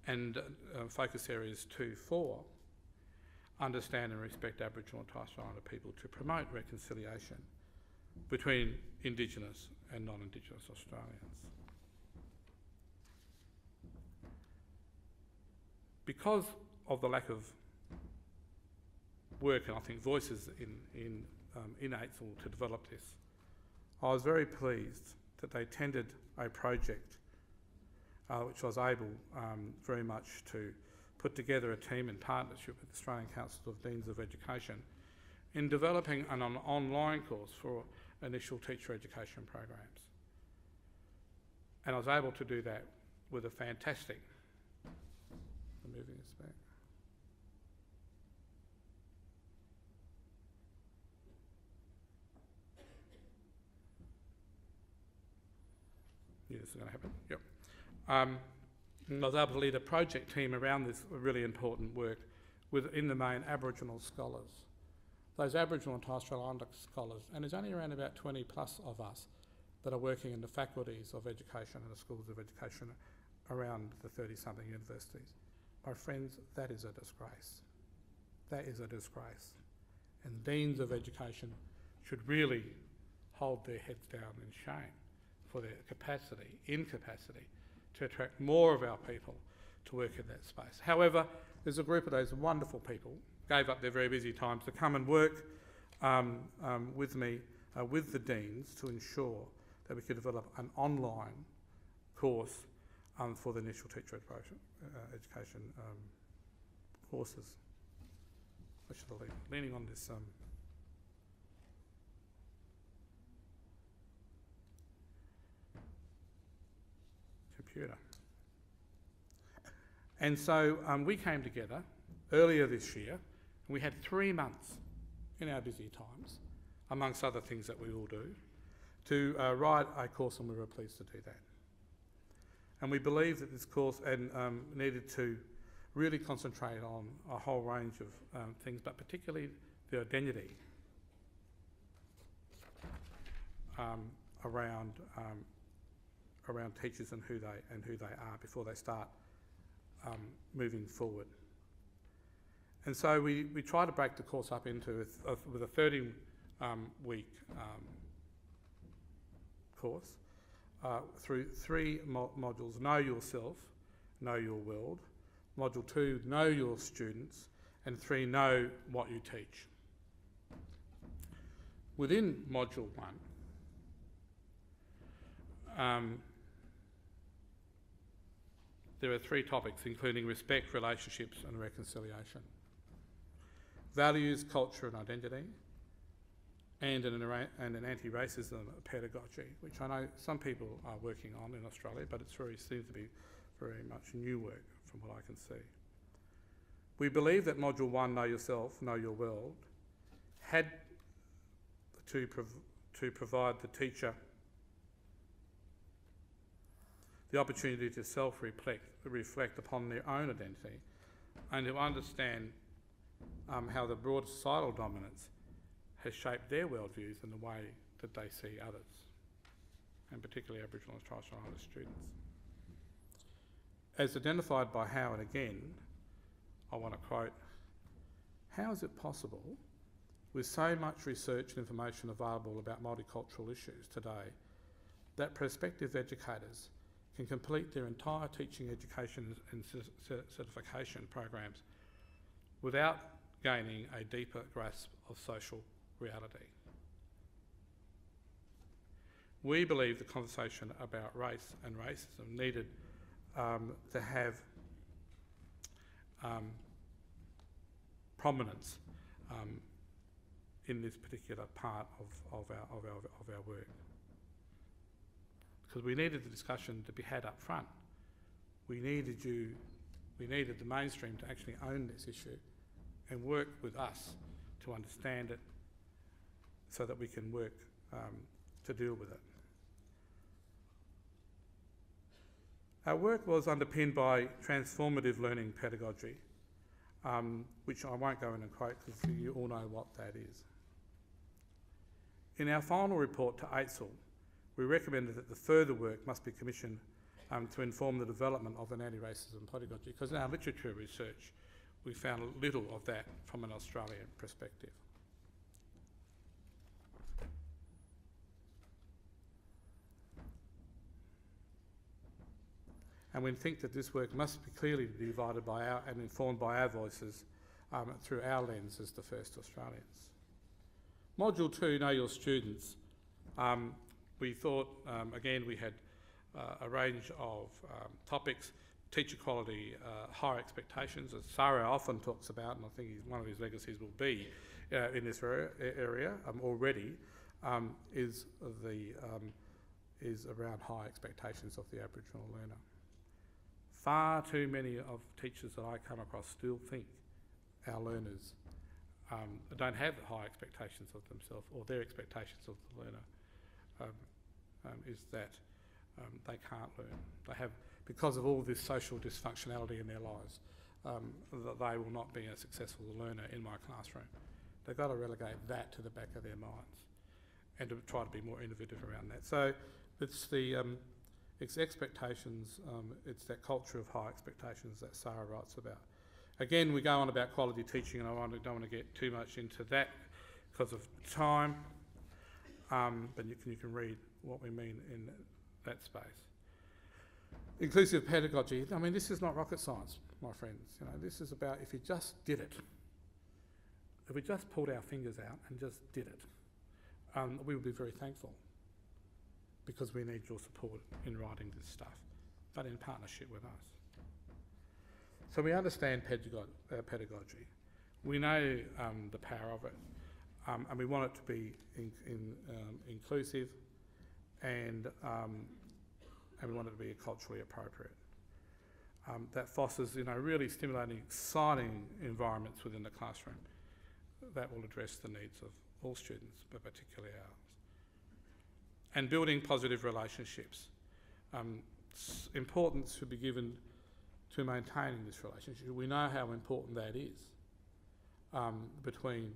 and focus areas 2.4, understand and respect Aboriginal and Torres Strait Islander people to promote reconciliation between Indigenous and non-Indigenous Australians. Because of the lack of work and I think voices in AITSL to develop this, I was very pleased that they tendered a project which I was able very much to put together a team in partnership with the Australian Council of Deans of Education in developing an online course for initial teacher education programs. And I was able to do that with a fantastic, I'm moving this back. this is going to happen. Yep. And I was able to lead a project team around this really important work with, in the main, Aboriginal scholars. Those Aboriginal and Torres Strait Islander scholars, and there's only around about 20 plus of us that are working in the faculties of education and the schools of education around the 30-something universities. My friends, that is a disgrace. That is a disgrace. And deans of education should really hold their heads down in shame for their incapacity to attract more of our people to work in that space. However, there's a group of those wonderful people gave up their very busy times to come and work with me, with the deans, to ensure that we could develop an online course for the initial teacher education courses. I should have leaning on this computer. And so we came together earlier this year, and we had 3 months in our busy times, amongst other things that we all do, to write a course, and we were pleased to do that. And we believe that this course needed to really concentrate on a whole range of things, but particularly the identity around teachers and who they are before they start moving forward. And so we try to break the course up into with a 30-week course through 3 modules: Know Yourself, Know Your World; Module 2, Know Your Students; and 3, Know What You Teach. Within Module 1, there are 3 topics, including respect, relationships and reconciliation, values, culture and identity, and an anti-racism pedagogy, which I know some people are working on in Australia, but it seems to be very much new work from what I can see. We believe that Module 1, Know Yourself, Know Your World, had to provide the teacher the opportunity to self-reflect upon their own identity and to understand how the broad societal dominance has shaped their worldviews and the way that they see others, and particularly Aboriginal and Torres Strait Islander students. As identified by Howard again, I want to quote, "How is it possible, with so much research and information available about multicultural issues today, that prospective educators can complete their entire teaching, education and certification programs without gaining a deeper grasp of social reality?" We believe the conversation about race and racism needed to have prominence in this particular part of our work, because we needed the discussion to be had up front. We needed the mainstream to actually own this issue and work with us to understand it so that we can work to deal with it. Our work was underpinned by transformative learning pedagogy, which I won't go in and quote because you all know what that is. In our final report to AITSL, we recommended that the further work must be commissioned to inform the development of an anti-racism pedagogy, because in our literature research we found little of that from an Australian perspective. And we think that this work must be clearly divided by and informed by our voices through our lens as the first Australians. Module 2, Know Your Students. We thought, again, we had a range of topics: teacher quality, higher expectations, as Sarah often talks about, and I think one of his legacies will be in this area already, is around high expectations of the Aboriginal learner. Far too many of teachers that I come across still think our learners don't have high expectations of themselves, or their expectations of the learner is that they can't learn. They have, because of all this social dysfunctionality in their lives, that they will not be a successful learner in my classroom. They've got to relegate that to the back of their minds and to try to be more innovative around that. So it's it's expectations, it's that culture of high expectations that Sarah writes about. Again, we go on about quality teaching, and I don't want to get too much into that because of time, but you can read what we mean in that space. Inclusive pedagogy, I mean, this is not rocket science, my friends. You know, this is about if you just did it, if we just pulled our fingers out and just did it, we would be very thankful, because we need your support in writing this stuff, but in partnership with us. So we understand pedagogy. We know the power of it, and we want it to be inclusive, and we want it to be culturally appropriate. That fosters, really stimulating, exciting environments within the classroom that will address the needs of all students, but particularly ours. And building positive relationships. Importance should be given to maintaining this relationship. We know how important that is between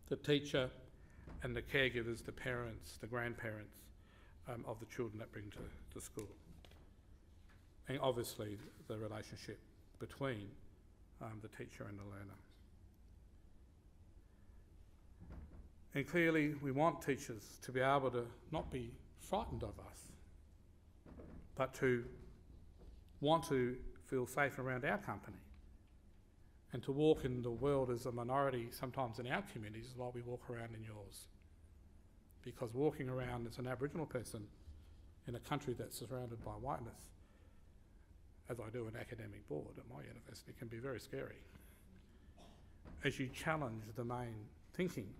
the teacher and the caregivers, the parents, the grandparents of the children that bring to school. And obviously the relationship between the teacher and the learner. And clearly we want teachers to be able to not be frightened of us, but to want to feel safe around our company and to walk in the world as a minority sometimes in our communities while we walk around in yours. Because walking around as an Aboriginal person in a country that's surrounded by whiteness, as I do an academic board at my university, can be very scary as you challenge the main thinking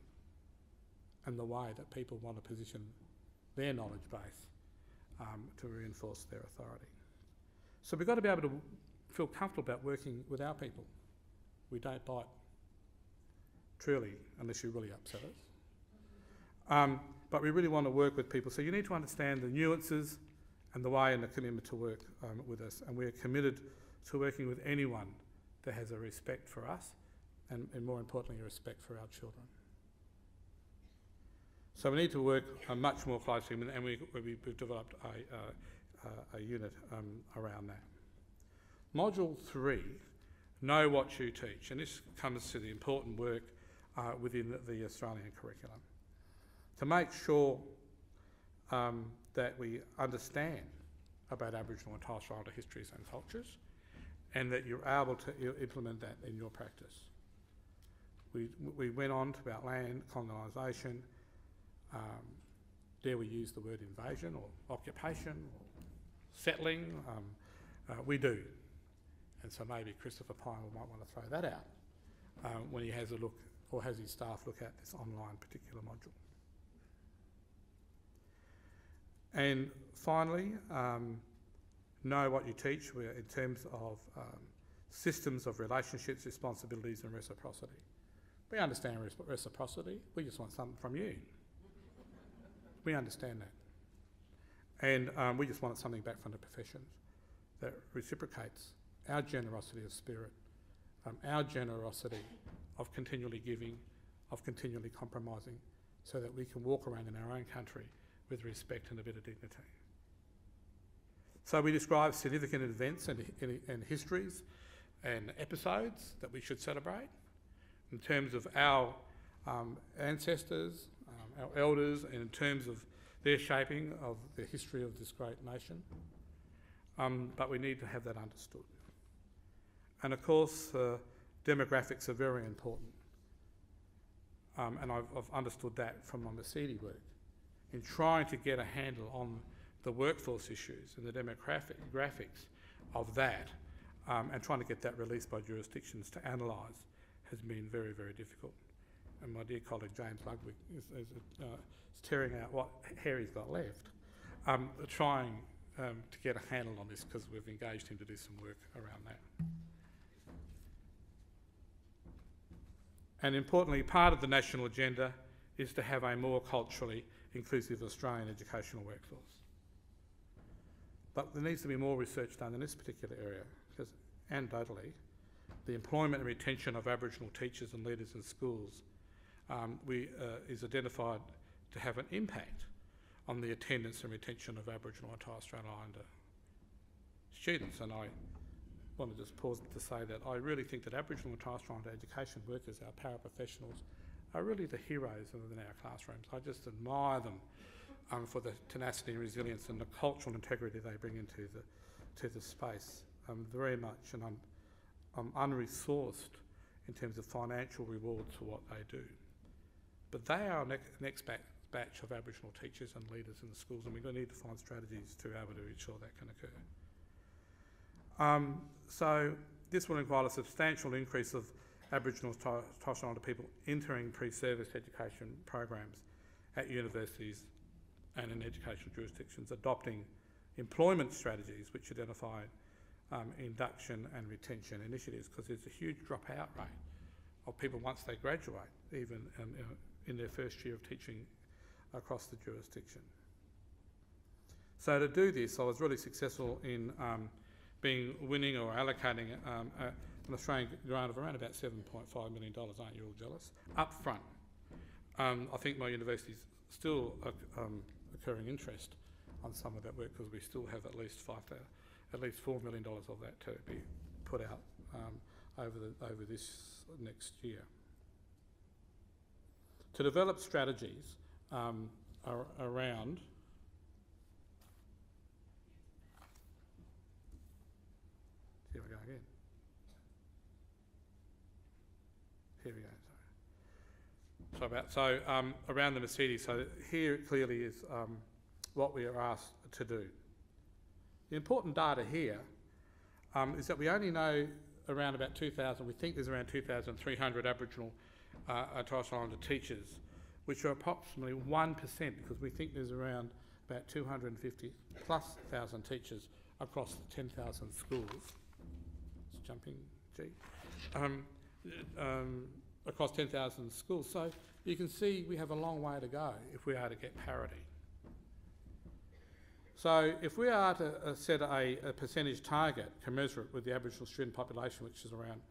and the way that people want to position their knowledge base to reinforce their authority. So we've got to be able to feel comfortable about working with our people. We don't bite, truly, unless you really upset us. But we really want to work with people. So you need to understand the nuances and the way and the commitment to work with us. And we're committed to working with anyone that has a respect for us and more importantly, a respect for our children. So we need to work much more closely, and we've developed a unit around that. Module 3, know what you teach, and this comes to the important work within the Australian curriculum. To make sure that we understand about Aboriginal and Torres Strait Islander histories and cultures, and that you're able to implement that in your practice. We went on to about land colonisation. Dare we use the word invasion or occupation or settling? We do. And so maybe Christopher Pine might want to throw that out when he has a look, or has his staff look at this online particular module. And finally, know what you teach in terms of systems of relationships, responsibilities and reciprocity. We understand reciprocity, we just want something from you. We understand that. And we just wanted something back from the professions that reciprocates our generosity of spirit, our generosity of continually giving, of continually compromising, so that we can walk around in our own country with respect and a bit of dignity. So we describe significant events and histories and episodes that we should celebrate in terms of our ancestors, our elders, and in terms of their shaping of the history of this great nation. But we need to have that understood. And of course, demographics are very important. And I've understood that from my Mercedes work in trying to get a handle on the workforce issues and the demographics of that, and trying to get that released by jurisdictions to analyse has been very, very difficult. And my dear colleague James Ludwig is tearing out what hair he's got left, trying to get a handle on this, because we've engaged him to do some work around that. And importantly, part of the national agenda is to have a more culturally inclusive Australian educational workforce. But there needs to be more research done in this particular area, because anecdotally, the employment and retention of Aboriginal teachers and leaders in schools is identified to have an impact on the attendance and retention of Aboriginal and Torres Strait Islander students. And I want to just pause to say that I really think that Aboriginal and Torres Strait Islander education workers, our paraprofessionals, are really the heroes within our classrooms. I just admire them for the tenacity and resilience and the cultural integrity they bring into the space very much, and I'm unresourced in terms of financial rewards for what they do. But they are our next batch of Aboriginal teachers and leaders in the schools, and we're going to need to find strategies to be able to ensure that can occur. So this will require a substantial increase of Aboriginal and Torres Strait Islander people entering pre-service education programs at universities and in educational jurisdictions, adopting employment strategies which identify induction and retention initiatives, because there's a huge dropout rate of people once they graduate, even in their first year of teaching across the jurisdiction. So to do this, I was really successful in winning or allocating an Australian grant of around about $7.5 million, aren't you all jealous, up front. I think my university's still occurring interest on some of that work, because we still have at least $4 million of that to be put out over this next year. To develop strategies around here we go again. Here we go. So around the Mercedes. So here it clearly is what we are asked to do. The important data here is that we only know around about 2,000. We think there's around 2,300 Aboriginal and Torres Strait Islander teachers, which are approximately 1%, because we think there's around about 250,000+ teachers across 10,000 schools. It's jumping, G. Across 10,000 schools. So you can see we have a long way to go if we are to get parity. So if we are to set a percentage target commensurate with the Aboriginal student population, which is around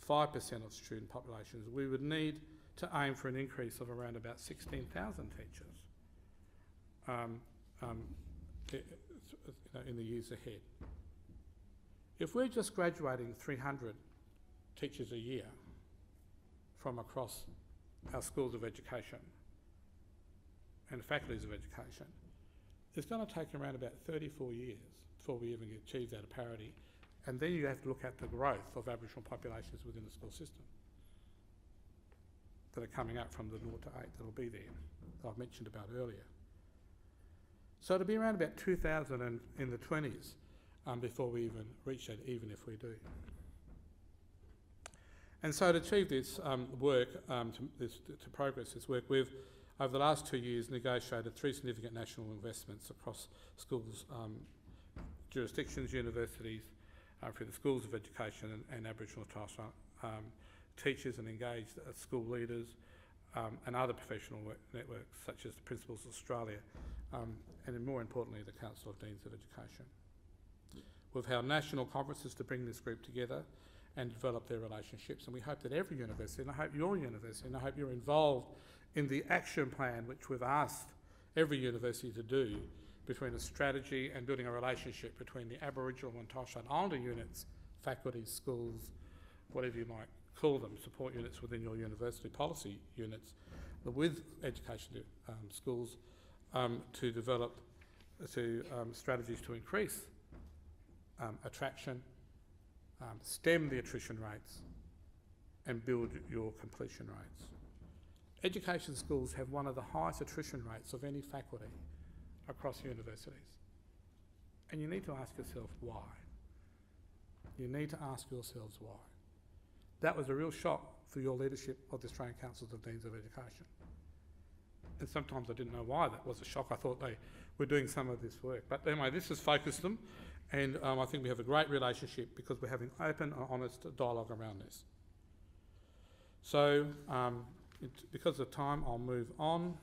5% of student populations, we would need to aim for an increase of around about 16,000 teachers in the years ahead. If we're just graduating 300 teachers a year from across our schools of education and faculties of education, it's going to take around about 34 years before we even achieve that parity. And then you have to look at the growth of Aboriginal populations within the school system that are coming up from the 0 to 8 that will be there, that I've mentioned about earlier. So it'll be around about 2,000 in the 20s before we even reach that, even if we do. And so to achieve this work, to progress this work, we've, over the last 2 years, negotiated 3 significant national investments across schools, jurisdictions, universities, for the schools of education and Aboriginal and Torres Strait teachers and engaged school leaders and other professional networks such as the Principals Australia and more importantly the Council of Deans of Education. We've held national conferences to bring this group together and develop their relationships, and we hope that every university, and I hope your university, and I hope you're involved in the action plan which we've asked every university to do between a strategy and building a relationship between the Aboriginal and Torres Strait Islander units, faculties, schools, whatever you might call them, support units within your university, policy units, with education schools to develop strategies to increase attraction, stem the attrition rates and build your completion rates. Education schools have one of the highest attrition rates of any faculty across universities. And you need to ask yourself why. You need to ask yourselves why. That was a real shock for your leadership of the Australian Councils of Deans of Education. And sometimes I didn't know why that was a shock. I thought they were doing some of this work. But anyway, this has focused them, and I think we have a great relationship because we're having open and honest dialogue around this. So, because of time, I'll move on.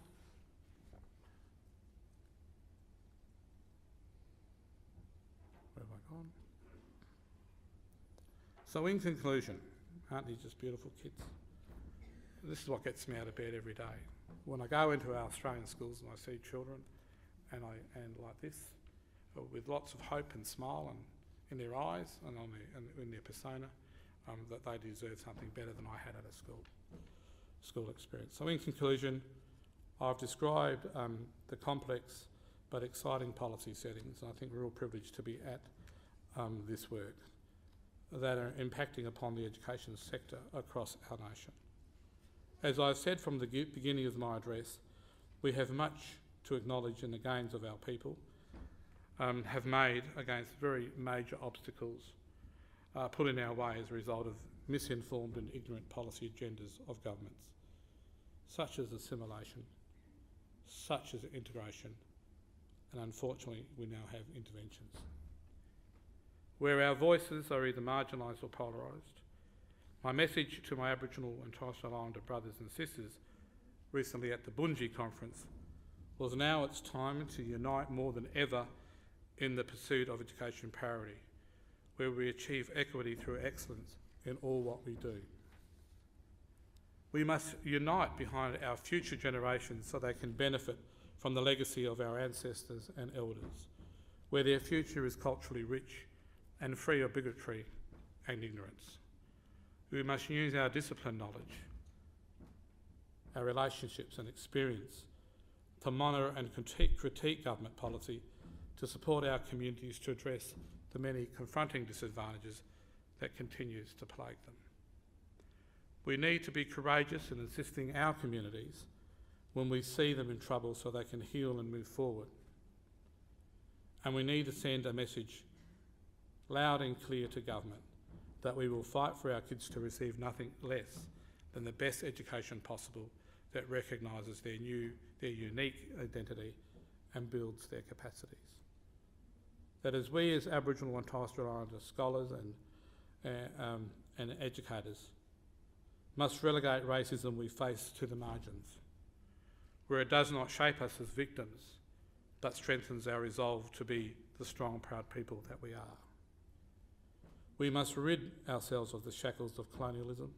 So in conclusion, aren't these just beautiful kids? This is what gets me out of bed every day. When I go into our Australian schools and I see children and like this, with lots of hope and smile and in their eyes and in their persona, that they deserve something better than I had at a school experience. So in conclusion, I've described the complex but exciting policy settings, and I think we're all privileged to be at this work, that are impacting upon the education sector across our nation. As I said from the beginning of my address, we have much to acknowledge in the gains of our people have made against very major obstacles put in our way as a result of misinformed and ignorant policy agendas of governments, such as assimilation, such as integration, and unfortunately we now have interventions. Where our voices are either marginalised or polarised, my message to my Aboriginal and Torres Strait Islander brothers and sisters recently at the Bunji conference was now it's time to unite more than ever in the pursuit of education parity, where we achieve equity through excellence in all what we do. We must unite behind our future generations so they can benefit from the legacy of our ancestors and elders, where their future is culturally rich and free of bigotry and ignorance. We must use our discipline knowledge, our relationships and experience to monitor and critique government policy to support our communities to address the many confronting disadvantages that continues to plague them. We need to be courageous in assisting our communities when we see them in trouble so they can heal and move forward. And we need to send a message loud and clear to government that we will fight for our kids to receive nothing less than the best education possible that recognises their unique identity and builds their capacities. That as we as Aboriginal and Torres Strait Islander scholars and educators must relegate racism we face to the margins, where it does not shape us as victims, but strengthens our resolve to be the strong, proud people that we are. We must rid ourselves of the shackles of colonialism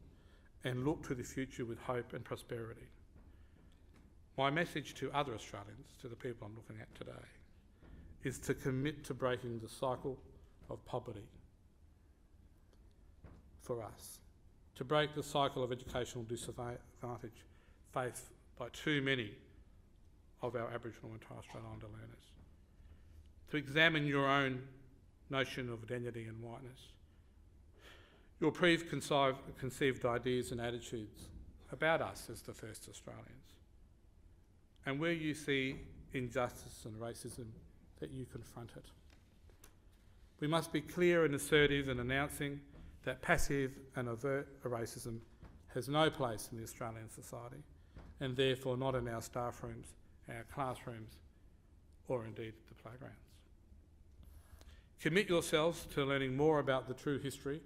and look to the future with hope and prosperity. My message to other Australians, to the people I'm looking at today, is to commit to breaking the cycle of poverty for us, to break the cycle of educational disadvantage faced by too many of our Aboriginal and Torres Strait Islander learners, to examine your own notion of identity and whiteness, your preconceived ideas and attitudes about us as the first Australians, and where you see injustice and racism, that you confront it. We must be clear and assertive in announcing that passive and overt racism has no place in the Australian society, and therefore not in our staff rooms, our classrooms, or indeed the playgrounds. Commit yourselves to learning more about the true history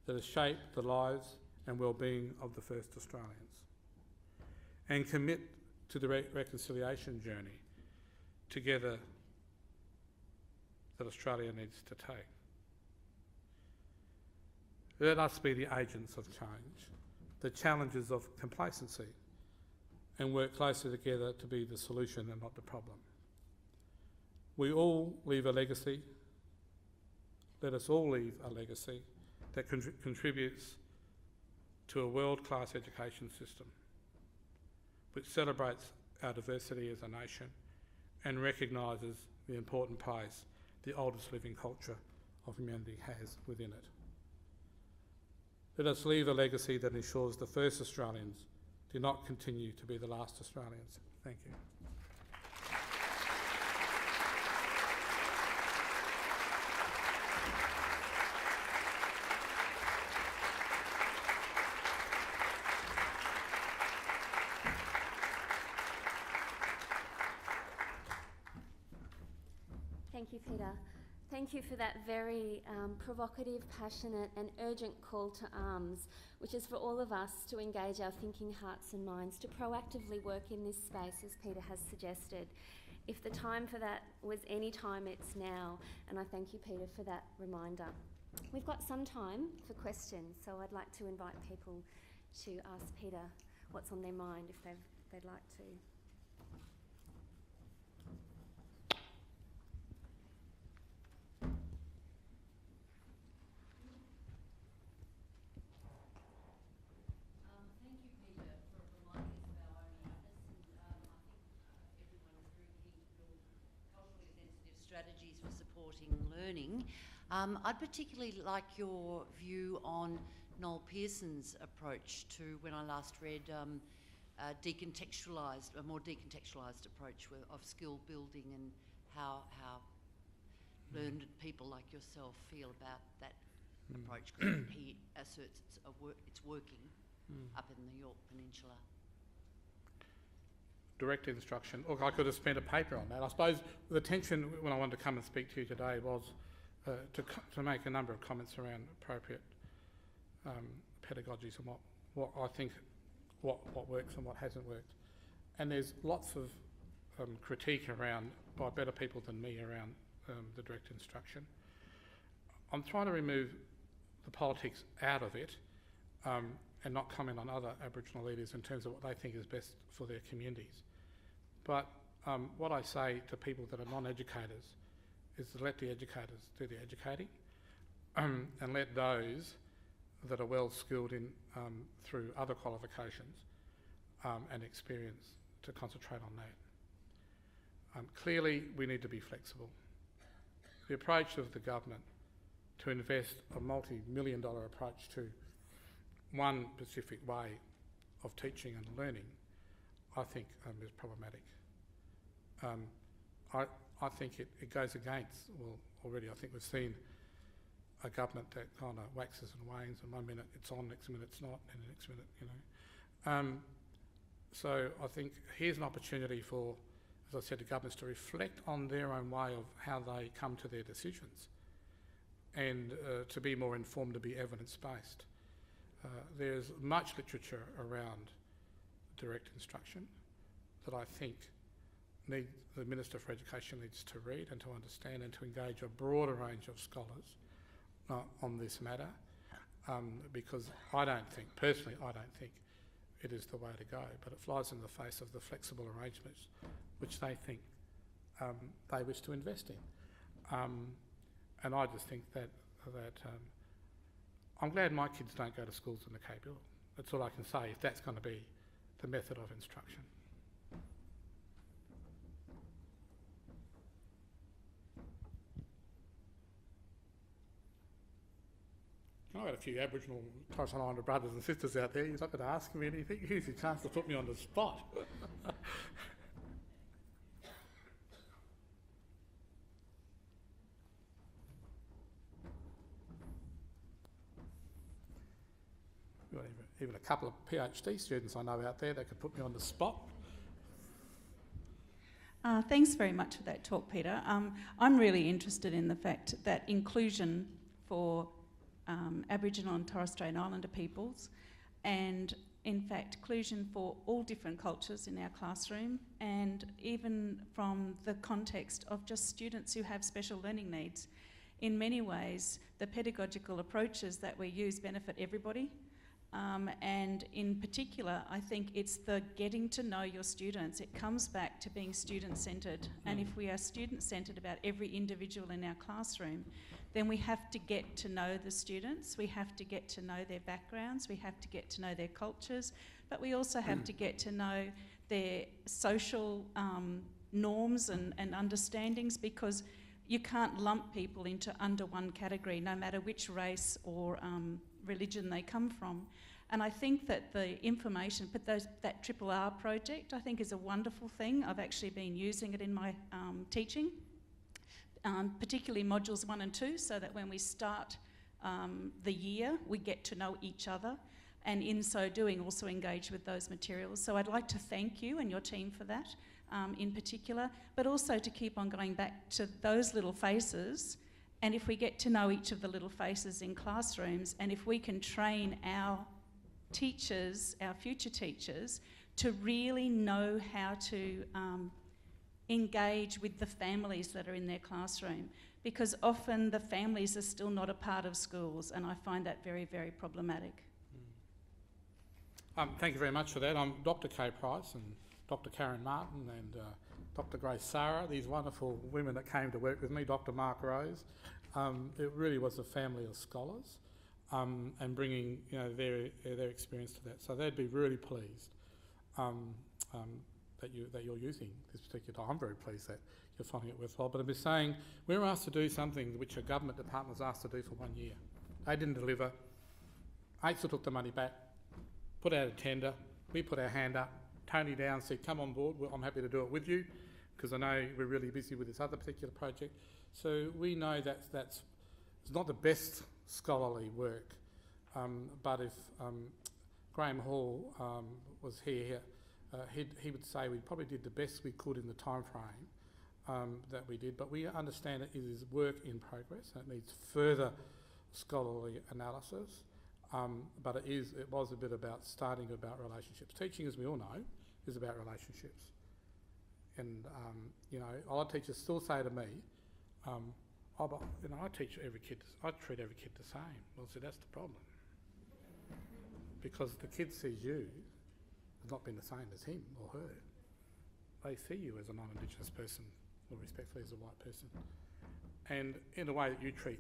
that has shaped the lives and well-being of the first Australians, and commit to the reconciliation journey together that Australia needs to take. Let us be the agents of change, the challenges of complacency, and work closer together to be the solution and not the problem. We all leave a legacy. Let us all leave a legacy that contributes to a world-class education system which celebrates our diversity as a nation and recognises the important place the oldest living culture of humanity has within it. Let us leave a legacy that ensures the first Australians do not continue to be the last Australians. Thank you. Thank you, Peter. Thank you for that very provocative, passionate and urgent call to arms, which is for all of us to engage our thinking hearts and minds to proactively work in this space, as Peter has suggested. If the time for that was any time, it's now, and I thank you, Peter, for that reminder. We've got some time for questions, so I'd like to invite people to ask Peter what's on their mind if they'd like to. Thank you, Peter, for reminding us of our own uniqueness, and I think everyone is very keen to build culturally sensitive strategies for supporting learning. I'd particularly like your view on Noel Pearson's approach to, when I last read, a more decontextualised approach of skill building, and how learned people like yourself feel about that approach, because he asserts it's working up in the York Peninsula. Direct instruction. Look, I could have spent a paper on that. I suppose the tension when I wanted to come and speak to you today was to make a number of comments around appropriate pedagogies and what I think what works and what hasn't worked. And there's lots of critique around by better people than me around the direct instruction. I'm trying to remove the politics out of it and not comment on other Aboriginal leaders in terms of what they think is best for their communities. But what I say to people that are non-educators is to let the educators do the educating and let those that are well skilled in through other qualifications and experience to concentrate on that. Clearly, we need to be flexible. The approach of the government to invest a multi-million-dollar approach to one specific way of teaching and learning, I think is problematic. I think it goes against, well, already I think we've seen a government that kind of waxes and wanes, and 1 minute it's on, next minute it's not, and the next minute, you know. So I think here's an opportunity for, as I said, the governments to reflect on their own way of how they come to their decisions, and to be more informed, to be evidence-based. There's much literature around direct instruction that I think the Minister for Education needs to read and to understand, and to engage a broader range of scholars on this matter, because I don't think it is the way to go, but it flies in the face of the flexible arrangements which they think they wish to invest in. And I just think that I'm glad my kids don't go to schools in the Cape Hill. That's all I can say, if that's going to be the method of instruction. I've got a few Aboriginal Torres Strait Islander brothers and sisters out there. You're not going to ask me anything. Here's your chance to put me on the spot. We've got even a couple of PhD students I know out there that could put me on the spot. Thanks very much for that talk, Peter. I'm really interested in the fact that inclusion for Aboriginal and Torres Strait Islander peoples, and in fact inclusion for all different cultures in our classroom, and even from the context of just students who have special learning needs. In many ways, the pedagogical approaches that we use benefit everybody, and in particular, I think it's the getting to know your students. It comes back to being student-centred, and if we are student-centred about every individual in our classroom, then we have to get to know the students, we have to get to know their backgrounds, we have to get to know their cultures, but we also have to get to know their social norms and understandings, because you can't lump people into under one category, no matter which race or religion they come from. And I think that the information, that Triple R project, I think is a wonderful thing. I've actually been using it in my teaching, particularly modules 1 and 2, so that when we start the year, we get to know each other, and in so doing also engage with those materials. So I'd like to thank you and your team for that in particular, but also to keep on going back to those little faces. And if we get to know each of the little faces in classrooms, and if we can train our teachers, our future teachers, to really know how to engage with the families that are in their classroom. because often the families are still not a part of schools, and I find that very, very problematic. Thank you very much for that. I'm Dr. Kay Price and Dr. Karen Martin and Dr. Grace Sarah, these wonderful women that came to work with me, Dr. Mark Rose. It really was a family of scholars and bringing their experience to that. So they'd be really pleased that you're using this particular time. I'm very pleased that you're finding it worthwhile. But I've been saying we're asked to do something which a government department was asked to do for 1 year. They didn't deliver. AITSA took the money back, put out a tender. We put our hand up. Tony Down said, come on board. Well, I'm happy to do it with you because I know we're really busy with this other particular project. So we know that's it's not the best scholarly work, but if Graham Hall was here, he would say we probably did the best we could in the time frame that we did, but we understand that it is work in progress and it needs further scholarly analysis, but it was a bit about starting about relationships. Teaching, as we all know, is about relationships. And, a lot of teachers still say to me, I teach every kid, I treat every kid the same. Well, see, that's the problem. Because the kid sees you as not being the same as him or her. They see you as a non-Indigenous person, or respectfully as a white person. And in the way that you treat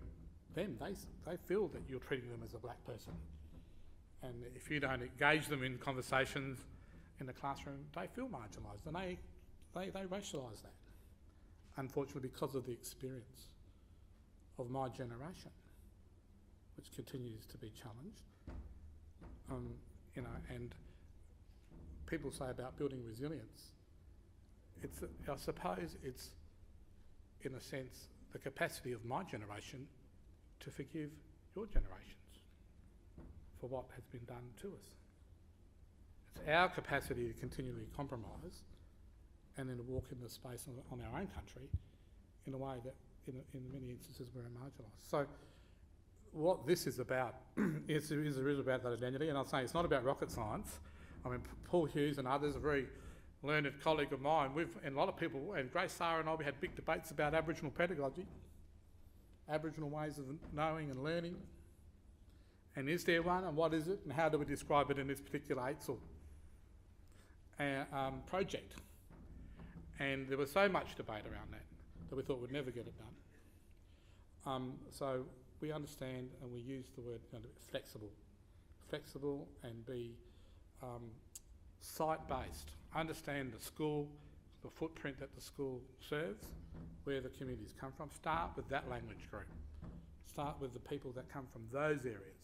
them, they feel that you're treating them as a black person. And if you don't engage them in conversations in the classroom, they feel marginalised, and they racialise that, unfortunately, because of the experience of my generation, which continues to be challenged. And people say about building resilience, I suppose it's, in a sense, the capacity of my generation to forgive your generations for what has been done to us. It's our capacity to continually compromise and then to walk in the space on our own country in a way that in many instances we're marginalised. So what this is about is about that identity, and I'll say it's not about rocket science. I mean, Paul Hughes and others, a very learned colleague of mine, and a lot of people, and Grace Sarah and I, we had big debates about Aboriginal pedagogy, Aboriginal ways of knowing and learning. And is there one, and what is it, and how do we describe it in this particular AITSA project? And there was so much debate around that we thought we'd never get it done. So we understand and we use the word flexible and be site-based. Understand the school, the footprint that the school serves, where the communities come from. Start with that language group. Start with the people that come from those areas.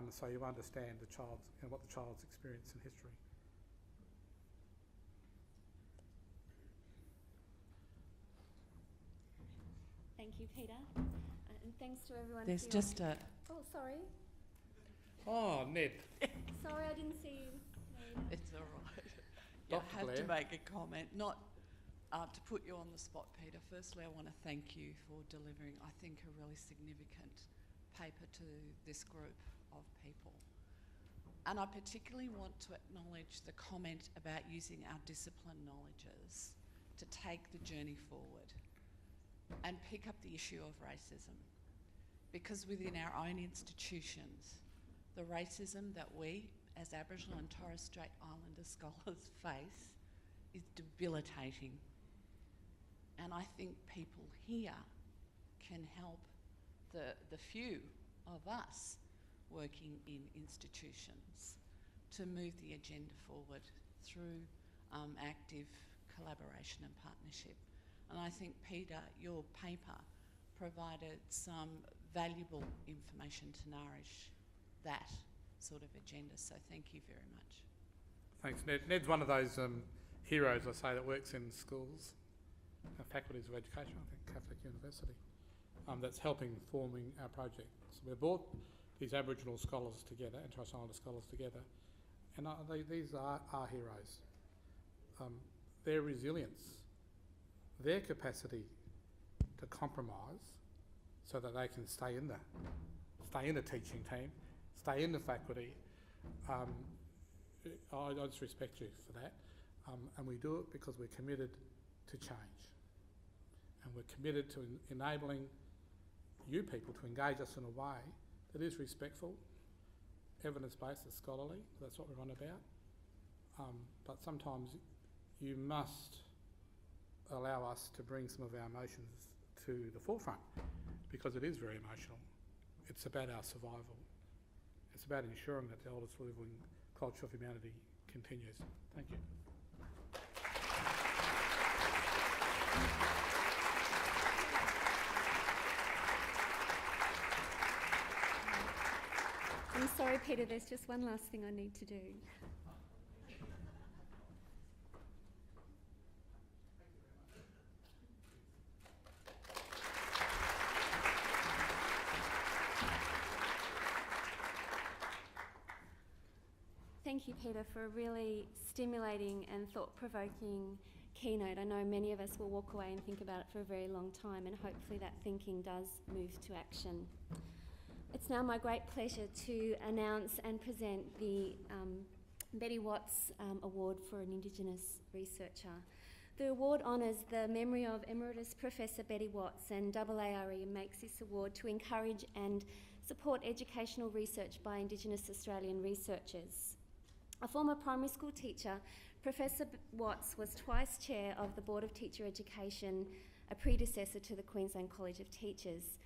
So you understand the child's and what the child's experience in history. Thank you, Peter. And thanks to everyone. There's just a... Oh, sorry. Oh, Ned. Sorry, I didn't see you. It's all right. Yeah, I have to make a comment, not to put you on the spot, Peter. Firstly, I want to thank you for delivering, I think, a really significant paper to this group of people. And I particularly want to acknowledge the comment about using our discipline knowledges to take the journey forward and pick up the issue of racism. Because within our own institutions, the racism that we, as Aboriginal and Torres Strait Islander scholars, face is debilitating. And I think people here can help the few of us working in institutions to move the agenda forward through active collaboration and partnership. And I think, Peter, your paper provided some valuable information to nourish that sort of agenda, so thank you very much. Thanks, Ned. Ned's one of those heroes, I say, that works in schools, faculties of education, I think, Catholic University, that's helping forming our project. So we brought these Aboriginal scholars together and Torres Strait Islander scholars together, and these are our heroes. Their resilience, their capacity to compromise so that they can stay in the teaching team, stay in the faculty. I just respect you for that, and we do it because we're committed to change. And we're committed to enabling you people to engage us in a way that is respectful, evidence-based and scholarly. That's what we're on about. But sometimes you must allow us to bring some of our emotions to the forefront, because it is very emotional. It's about our survival. It's about ensuring that the oldest living culture of humanity continues. Thank you. I'm sorry, Peter, there's just one last thing I need to do. Thank you, Peter, for a really stimulating and thought-provoking keynote. I know many of us will walk away and think about it for a very long time, and hopefully that thinking does move to action. It's now my great pleasure to announce and present the Betty Watts Award for an Indigenous Researcher. The award honours the memory of Emeritus Professor Betty Watts, and AARE makes this award to encourage and support educational research by Indigenous Australian researchers. A former primary school teacher, Professor Watts was twice chair of the Board of Teacher Education, a predecessor to the Queensland College of Teachers.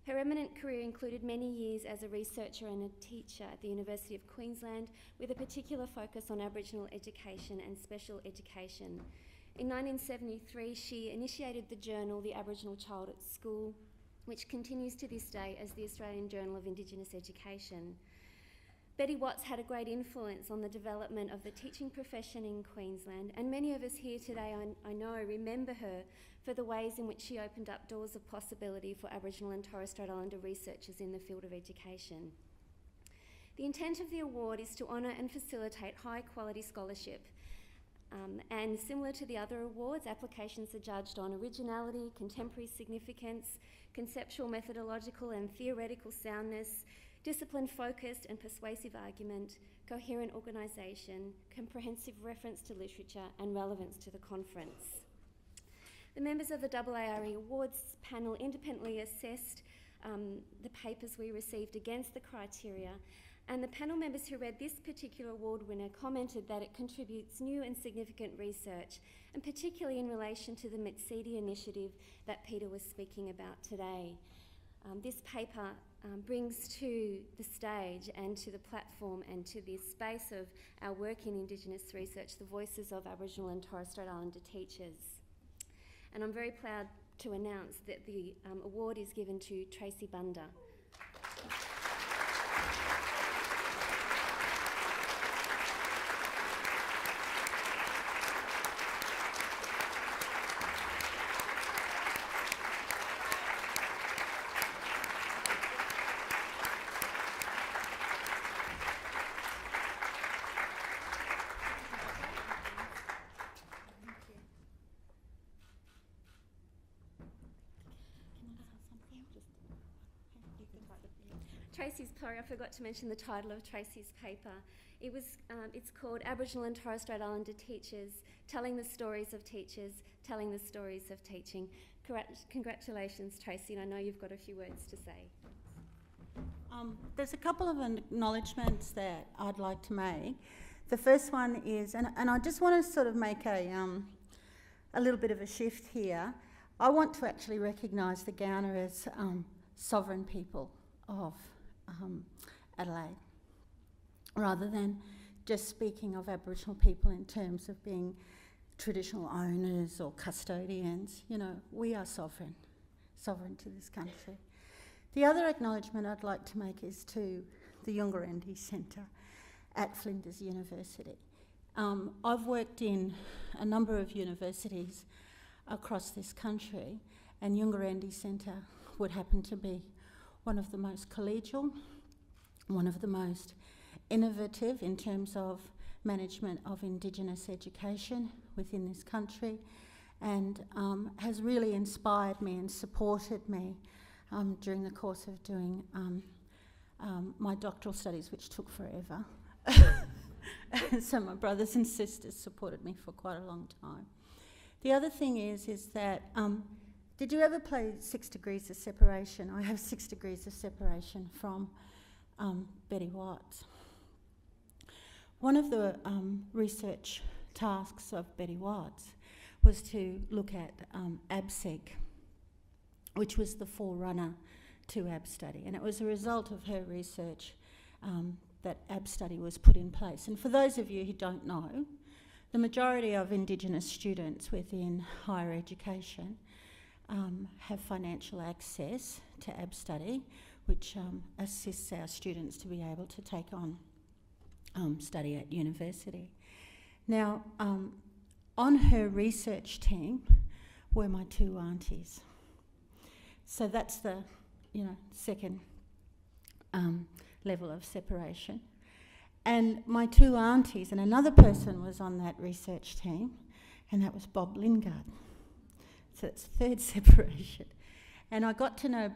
Her eminent career included many years as a researcher and a teacher at the University of Queensland, with a particular focus on Aboriginal education and special education. In 1973, she initiated the journal The Aboriginal Child at School, which continues to this day as the Australian Journal of Indigenous Education. Betty Watts had a great influence on the development of the teaching profession in Queensland, and many of us here today, I know, remember her for the ways in which she opened up doors of possibility for Aboriginal and Torres Strait Islander researchers in the field of education. The intent of the award is to honour and facilitate high-quality scholarship, and similar to the other awards, applications are judged on originality, contemporary significance, conceptual, methodological and theoretical soundness, disciplined, focused and persuasive argument, coherent organisation, comprehensive reference to literature and relevance to the conference. The members of the AARE Awards panel independently assessed the papers we received against the criteria, and the panel members who read this particular award winner commented that it contributes new and significant research, and particularly in relation to the MITSEDI initiative that Peter was speaking about today. This paper brings to the stage and to the platform and to the space of our work in Indigenous research the voices of Aboriginal and Torres Strait Islander teachers. And I'm very proud to announce that the award is given to Tracy Bunda. I forgot to mention the title of Tracy's paper. It's called Aboriginal and Torres Strait Islander Teachers, Telling the Stories of Teachers, Telling the Stories of Teaching. Congratulations, Tracy, and I know you've got a few words to say. There's a couple of acknowledgements that I'd like to make. The first one is, and I just want to sort of make a little bit of a shift here. I want to actually recognise the Kaurna as sovereign people of Adelaide, rather than just speaking of Aboriginal people in terms of being traditional owners or custodians. You know, we are sovereign to this country. The other acknowledgement I'd like to make is to the Yungarendi Centre at Flinders University. I've worked in a number of universities across this country, and Yungarendi Centre would happen to be one of the most collegial, one of the most innovative in terms of management of Indigenous education within this country, and has really inspired me and supported me during the course of doing my doctoral studies, which took forever. So my brothers and sisters supported me for quite a long time. The other thing is that Did you ever play 6 Degrees of Separation? I have 6 Degrees of Separation from Betty Watts. One of the research tasks of Betty Watts was to look at ABSEG, which was the forerunner to AB study, and it was a result of her research that AB study was put in place. And for those of you who don't know, the majority of Indigenous students within higher education have financial access to AB study, which assists our students to be able to take on study at university. Now, on her research team were my 2 aunties. So that's the, second level of separation. And my 2 aunties, and another person was on that research team, and that was Bob Lingard. So that's the 3rd separation. And I got to know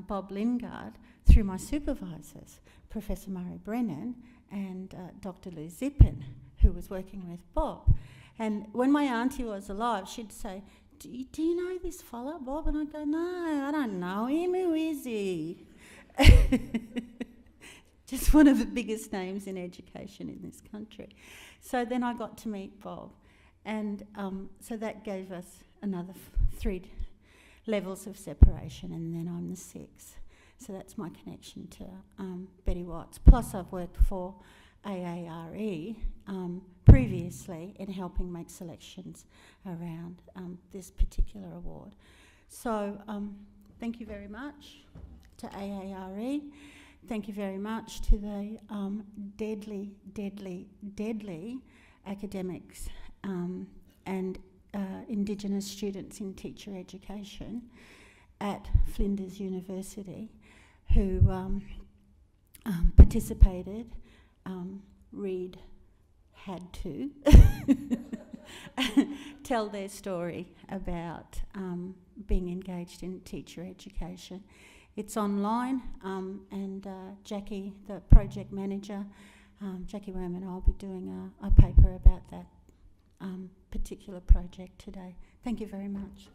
Bob Lingard through my supervisors, Professor Murray Brennan and Dr. Lou Zippin, who was working with Bob. And when my auntie was alive, she'd say, do you know this fella, Bob? And I'd go, no, I don't know him. Who is he? Just one of the biggest names in education in this country. So then I got to meet Bob. And so that gave us another 3 levels of separation, and then I'm the 6th. So that's my connection to Betty Watts. Plus I've worked for AARE previously in helping make selections around this particular award. So thank you very much to AARE. Thank you very much to the deadly academics and Indigenous students in teacher education at Flinders University who participated. Reid had to tell their story about being engaged in teacher education. It's online, and Jackie, the project manager, Jackie Worm, and I'll be doing a paper about that particular project today. Thank you very much.